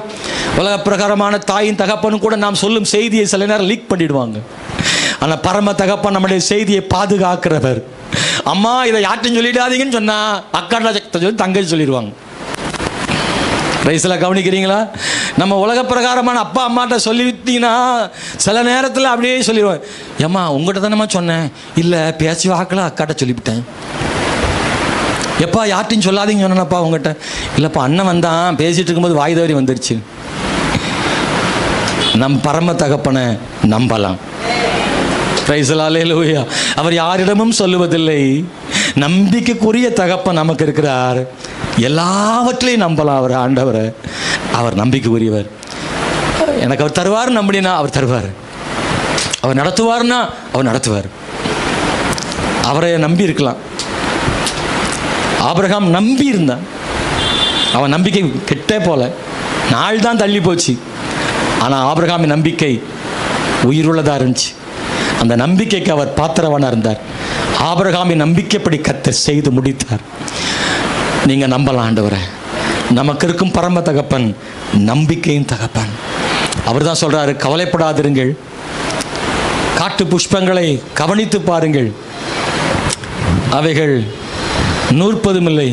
உலக பிரகாரமான தாயின் தகப்பனும் கூட நாம் சொல்லும் செய்தியை சில நேரம் லீக் பண்ணிடுவாங்க. ஆனால் பரம தகப்பன் நம்முடைய செய்தியை பாதுகாக்கிறவர். அம்மா இதை யார்ட்டும் சொல்லிடாதீங்கன்னு சொன்னா அக்காட்ட சொல்லி தங்கை சொல்லிடுவாங்க. ரைஸில் கவனிக்கிறீங்களா? நம்ம உலக பிரகாரமான அப்பா அம்மாட்ட சொல்லிவிட்டீங்கன்னா சில நேரத்தில் அப்படியே சொல்லிடுவோம், ஏம்மா உங்கள்கிட்ட தானேம்மா சொன்னேன், இல்லை பேசி வாக்கில் அக்காட்ட சொல்லிவிட்டேன். எப்பா யார்ட்டையும் சொல்லாதீங்க சொன்னப்பா உங்கள்கிட்ட, இல்லைப்பா அண்ணன் வந்தான் பேசிகிட்டு இருக்கும்போது வாய் தவறி வந்துருச்சு. நம் பரம தகப்பனை நம்பலாம். அல்லேலூயா. அவர் யாரிடமும் சொல்லுவதில்லை. நம்பிக்கைக்குரிய தகப்பன் நமக்கு இருக்கிறார். எல்லாவற்றையும் நம்பலாம். அவர் ஆண்டவர், அவர் நம்பிக்கைக்குரியவர். எனக்கு அவர் தருவார் நம்பினா அவர் தருவார், அவர் நடத்துவார்னா அவர் நடத்துவார். அவரை நம்பி இருக்கலாம். ஆபிரகாம் நம்பி இருந்தான். அவன் நம்பிக்கை கெட்டே போல, நாள் தான் தள்ளி போச்சு. ஆனால் ஆபிரகாமின் நம்பிக்கை உயிருள்ளதாக இருந்துச்சு. அந்த நம்பிக்கைக்கு அவர் பாத்திரவானா இருந்தார். ஆபிரகாமின் நம்பிக்கைப்படி கர்த்தர் செய்து முடித்தார். நீங்க நம்பலாம் ஆண்டவரே. நமக்கு இருக்கும் பரம தகப்பன் நம்பிக்கையின் தகப்பன். அவர் தான் சொல்றாரு, கவலைப்படாதிருங்கள், காட்டு புஷ்பங்களை கவனித்து பாருங்கள், அவைகள் நூற்பதும் இல்லை,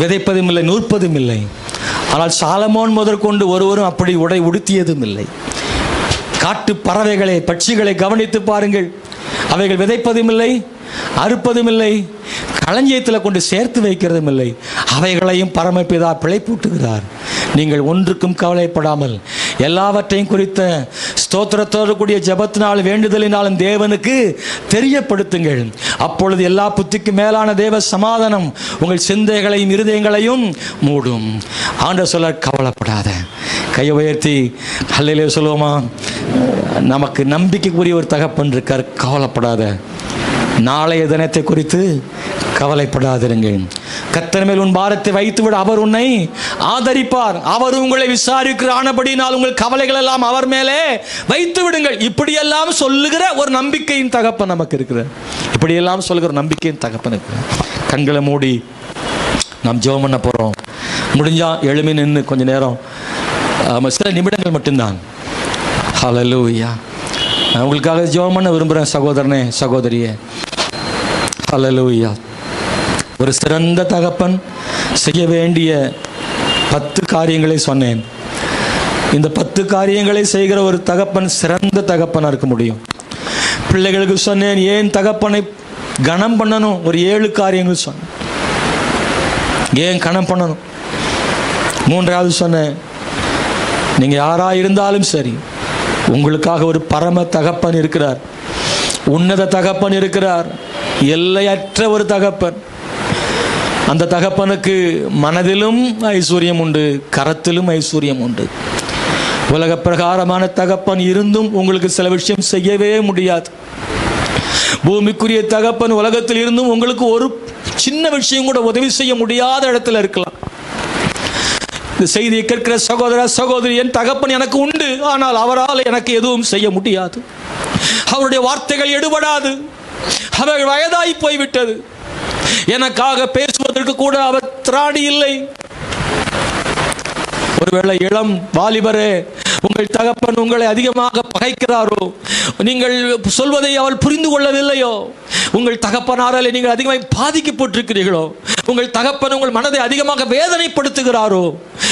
விதைப்பதும் இல்லை, நூற்பதும் இல்லை. ஆனால் சாலமோன் முதற்கொண்டு ஒருவரும் அப்படி உடை உடுத்தியதும் இல்லை. காட்டு பறவைகளை பட்சிகளை கவனித்து பாருங்கள், அவைகள் விதைப்பதும் இல்லை, அறுப்பதும் இல்லை, களஞ்சியத்தில் கொண்டு சேர்த்து வைக்கிறதும் இல்லை. அவைகளையும் பரமபிதா பிழைப்பூட்டுகிறார். நீங்கள் ஒன்றுக்கும் கவலைப்படாமல் எல்லாவற்றையும் குறித்த ஸ்தோத்திரத்தோடு கூடிய ஜெபத்தினால் வேண்டுதலினாலும் தேவனுக்கு தெரியப்படுத்துங்கள். அப்பொழுது எல்லா புத்திக்கும் மேலான தேவ சமாதானம் உங்கள் சிந்தைகளையும் இருதயங்களையும் மூடும். ஆண்டவர் சொல்ல, கவலைப்படாத. கையை உயர்த்தி அல்லேலூயா சொல்லுவோமா? நமக்கு நம்பிக்கைக்குரிய ஒரு தகப்பன் இருக்கார். கவலைப்படாத. நாளைய தினத்தை குறித்து கவலைப்படாதிருங்கள். கர்த்தர் மேல் உன் பாரத்தை வைத்துவிட, அவர் உன்னை ஆதரிப்பார். அவர் உங்களை விசாரிக்கிற ஆனபடினால் உங்கள் கவலைகள் எல்லாம் அவர் மேலே வைத்து விடுங்கள். இப்படியெல்லாம் சொல்லுகிற ஒரு நம்பிக்கையின் தகப்பன் நமக்கு இருக்கிறார். இப்படியெல்லாம் சொல்லுகிற நம்பிக்கையின் தகப்பன் இருக்கிறார். கண்களை மூடி நாம் ஜெபம் பண்ண போகிறோம். முடிஞ்சா எழுமி நின்று கொஞ்ச நேரம், சில நிமிடங்கள் மட்டும்தான். ஹல்லேலூயா. உங்களுக்காக ஜெபம் பண்ண விரும்புகிறேன் சகோதரனே, சகோதரியே. ஹல்லேலூயா. ஒரு சிறந்த தகப்பன் செய்ய வேண்டிய 10 காரியங்களை சொன்னேன். இந்த 10 காரியங்களை செய்கிற ஒரு தகப்பன் சிறந்த தகப்பனாக இருக்க முடியும். பிள்ளைகளுக்கு சொன்னேன், ஏன் தகப்பனை கனம் பண்ணணும். ஒரு 7 காரியங்கள் சொன்னேன், ஏன் கனம் பண்ணணும். 3வது சொன்னேன், நீங்கள் யாராக இருந்தாலும் சரி, உங்களுக்காக ஒரு பரம தகப்பன் இருக்கிறார், உன்னத தகப்பன் இருக்கிறார், எல்லையற்ற ஒரு தகப்பன். அந்த தகப்பனுக்கு மனதிலும் ஐஸ்வர்யம் உண்டு, கரத்திலும் ஐஸ்வர்யம் உண்டு. உலக பிரகாரமான தகப்பன் இருந்தும் உங்களுக்கு சில விஷயம் செய்யவே முடியாது. பூமிக்குரிய தகப்பன் உலகத்தில் இருந்தும் உங்களுக்கு ஒரு சின்ன விஷயம் கூட உதவி செய்ய முடியாத இடத்துல இருக்கலாம். இந்த செய்தியை கேட்கிற சகோதர சகோதரி, என் தகப்பன் எனக்கு உண்டு, ஆனால் அவரால் எனக்கு எதுவும் செய்ய முடியாது. அவருடைய வார்த்தைகள் எடுபடாது. அவர் வயதாகி போய்விட்டது. எனக்காக பேசுவதற்கு கூட அவர் திராணி இல்லை. ஒருவேளை இளம் வாலிபரே, உங்கள் தகப்பன் உங்களை அதிகமாக பகைக்கிறாரோ, நீங்கள் சொல்வதை அவள் புரிந்து கொள்ளவில்லையோ, உங்கள் தகப்பனாரால் நீங்கள் அதிகமாக பாதிக்கப்பட்டிருக்கிறீர்களோ, உங்கள் தகப்பன் உங்கள் மனதை அதிகமாக வேதனைப்படுத்துகிறாரோ,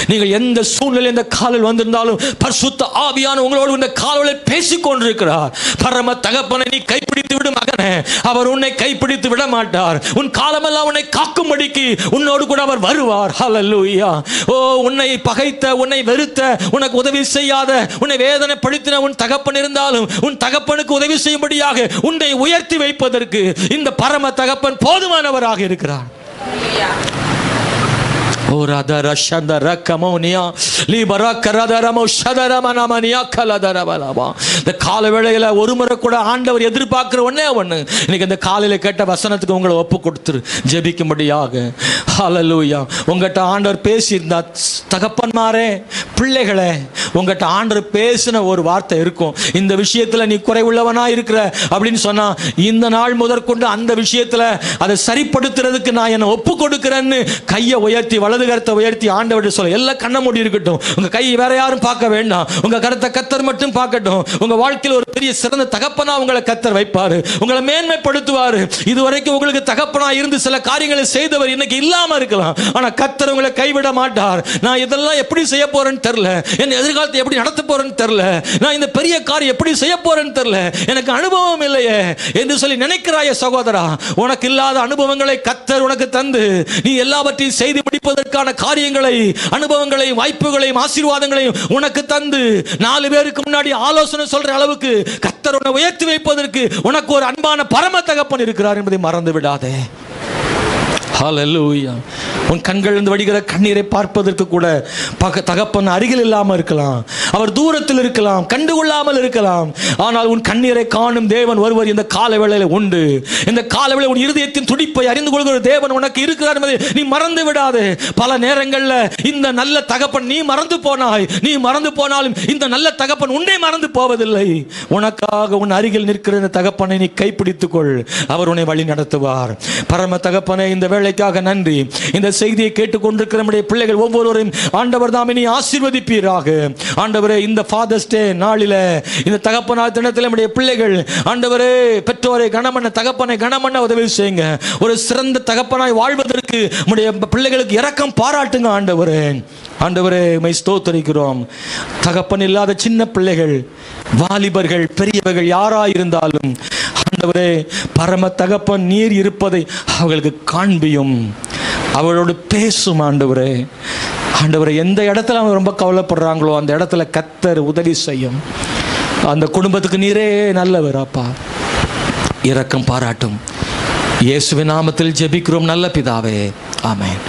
நீங்கள் எந்த சூழ்நிலை இந்த காலில் வந்திருந்தாலும் பரிசுத்த ஆவியான உங்களோடு இந்த காலில் பேசிக் கொண்டிருக்கிறார். பரம தகப்பனை நீ கைப்பிடித்து விடு மகனே, அவர் உன்னை கைப்பிடித்து விட மாட்டார். உன் காலமெல்லாம் உன்னை காக்கும்படிக்கு உன்னோடு கூட அவர் வருவார். ஹல்லேலூயா. ஓ, உன்னை பகைத்த, உன்னை வெறுத்த, உனக்கு உதவி செய்யாத, உன்னை வேதனைப்படுத்தின உன் தகப்பன் இருந்தாலும் உன் தகப்பனுக்கு உதவி செய்யும்படியாக உன்னை உயர்த்தி வைப்பதற்கு இந்த பரம தகப்பன் போதுமானவராக இருக்கிறார். கால வேளையில ஒரு முறை கூட ஆண்டவர் எதிர்பார்க்கிற ஒண்ணே ஒண்ணு, இன்னைக்கு இந்த காலையில கேட்ட வசனத்துக்கு உங்களை ஒப்பு கொடுத்துரு ஜெபிக்கும்படியாக. ஹல்லேலூயா. உங்ககிட்ட ஆண்டவர் பேசியிருந்தா, தகப்பன்மாரே, பிள்ளைகளே, உங்ககிட்ட ஆண்டவர் பேசின ஒரு வார்த்தை இருக்கும், இந்த விஷயத்துல நீ குறைவுள்ளவனா இருக்கிற அப்படின்னு சொன்னா, இந்த நாள் முதற்கொண்டு அந்த விஷயத்துல அதை சரிப்படுத்துறதுக்கு நான் என்ன ஒப்பு கொடுக்கிறேன்னு கையை உயர்த்தி, வலது கரத்தை உயர்த்தி ஆண்டவர்கிட்ட சொல்ல. எல்லாம் கண்ண மூடி இருக்கட்டும். உங்க கை வேற யாரும் பார்க்க வேண்டாம். உங்க கரத்தை கர்த்தர் மட்டும் பார்க்கட்டும். உங்க வாழ்க்கையில் ஒரு பெரிய சிறந்த தகப்பனா உங்களை கர்த்தர் வைப்பாரு. உங்களை மேன்மைப்படுத்துவாரு. இதுவரைக்கும் உங்களுக்கு தகப்பனா இருந்து சில காரியங்களை செய்தவர் இன்னைக்கு இல்லாம இருக்கலாம். ஆனா கர்த்தர் உங்களை கைவிட மாட்டார். நான் இதெல்லாம் எப்படி செய்ய போறேன்னு தெரியல, என் எதிர்காலத்தை எப்படி நடத்த போறேன்னு தெரியல, நான் இந்த பெரிய காரியம் எப்படி செய்ய போறேன்னு தெரியல, எனக்கு அனுபவம் இல்லையே என்று சொல்லி நினைக்கிறாய சகோதரா, உனக்கு இல்லாத அனுபவங்களை கர்த்தர் உனக்கு தந்து நீ எல்லாவற்றையும் செய்து முடிப்பதற்கான காரியங்களை, அனுபவங்களை, வாய்ப்புகளையும் ஆசீர்வாதங்களையும் உனக்கு தந்து 4 பேருக்கு முன்னாடி ஆலோசனை சொல்ற அளவுக்கு கர்த்தர் உன்னை உயர்த்தி வைப்பதற்கு உனக்கு ஒரு அன்பான பரம தகப்பன் இருக்கிறார் என்பதை மறந்து விடாதே. ஹல்லேலூயா. உன் கண்களிலிருந்து வடிகிற கண்ணீரை பார்ப்பதற்கு கூட தகப்பன் அருகில் இல்லாமல் இருக்கலாம், அவர் தூரத்தில் இருக்கலாம், கண்டுகொள்ளாமல் இருக்கலாம். ஆனால் உன் கண்ணீரை காணும் தேவன் ஒருவர் இந்த கால வேளையில் உண்டு. இந்த கால வேளையில் உன் இருதயத்தின் துடிப்பை அறிந்து கொள்கிற தேவன் உனக்கு இருக்கிறார் என்பதை நீ மறந்து விடாதே. பல நேரங்களில் இந்த நல்ல தகப்பன் நீ மறந்து போனாய், நீ மறந்து போனாலும் இந்த நல்ல தகப்பன் உன்னை மறந்து போவதில்லை. உனக்காக உன் அருகில் நிற்கிற இந்த தகப்பனை நீ கைப்பிடித்துக் கொள், அவர் உன்னை வழி நடத்துவார். பரம தகப்பனே, இந்த வேளைக்காக நன்றி. இந்த செய்தியை கேட்டுக்கொண்டிருக்கிற நம்முடைய பிள்ளைகள் ஒவ்வொருவரையும் ஆண்டவர் தாமே நீ ஆசீர்வதிப்பீராக. ஆண்டவரே, இந்த ஃபாதர்ஸ் டே நாளில, இந்த தகப்பனார் தினத்தில் நம்முடைய பிள்ளைகள் ஆண்டவரே பெற்றோரை கனமண்ண, தகப்பனை கனமண்ண உதவி செய்யுங்க. ஒரு சிறந்த தகப்பனாய் வாழ்வதற்கு நம்முடைய பிள்ளைகளுக்கு இரக்கம் பாராட்டுங்க ஆண்டவரே. ஆண்டவரே, உம்மை ஸ்தோத்திரிக்கிறோம். தகப்பன் இல்லாத சின்ன பிள்ளைகள், வாலிபர்கள், பெரியவர்கள் யாராயிருந்தாலும் ஆண்டவரே, பரம தகப்பன் நீர் இருப்பதை அவர்களுக்கு காண்பியும், அவளோடு பேசும் ஆண்டவரே. ஆண்டவரே, எந்த இடத்துல அவங்க ரொம்ப கவலைப்படுறாங்களோ அந்த இடத்துல கர்த்தர் உதவி செய்யும். அந்த குடும்பத்துக்கு நீரே நல்லவர் அப்பா, இரக்கம் பாராட்டும். இயேசுவின் நாமத்தில் ஜெபிக்கிறோம் நல்ல பிதாவே, ஆமென்.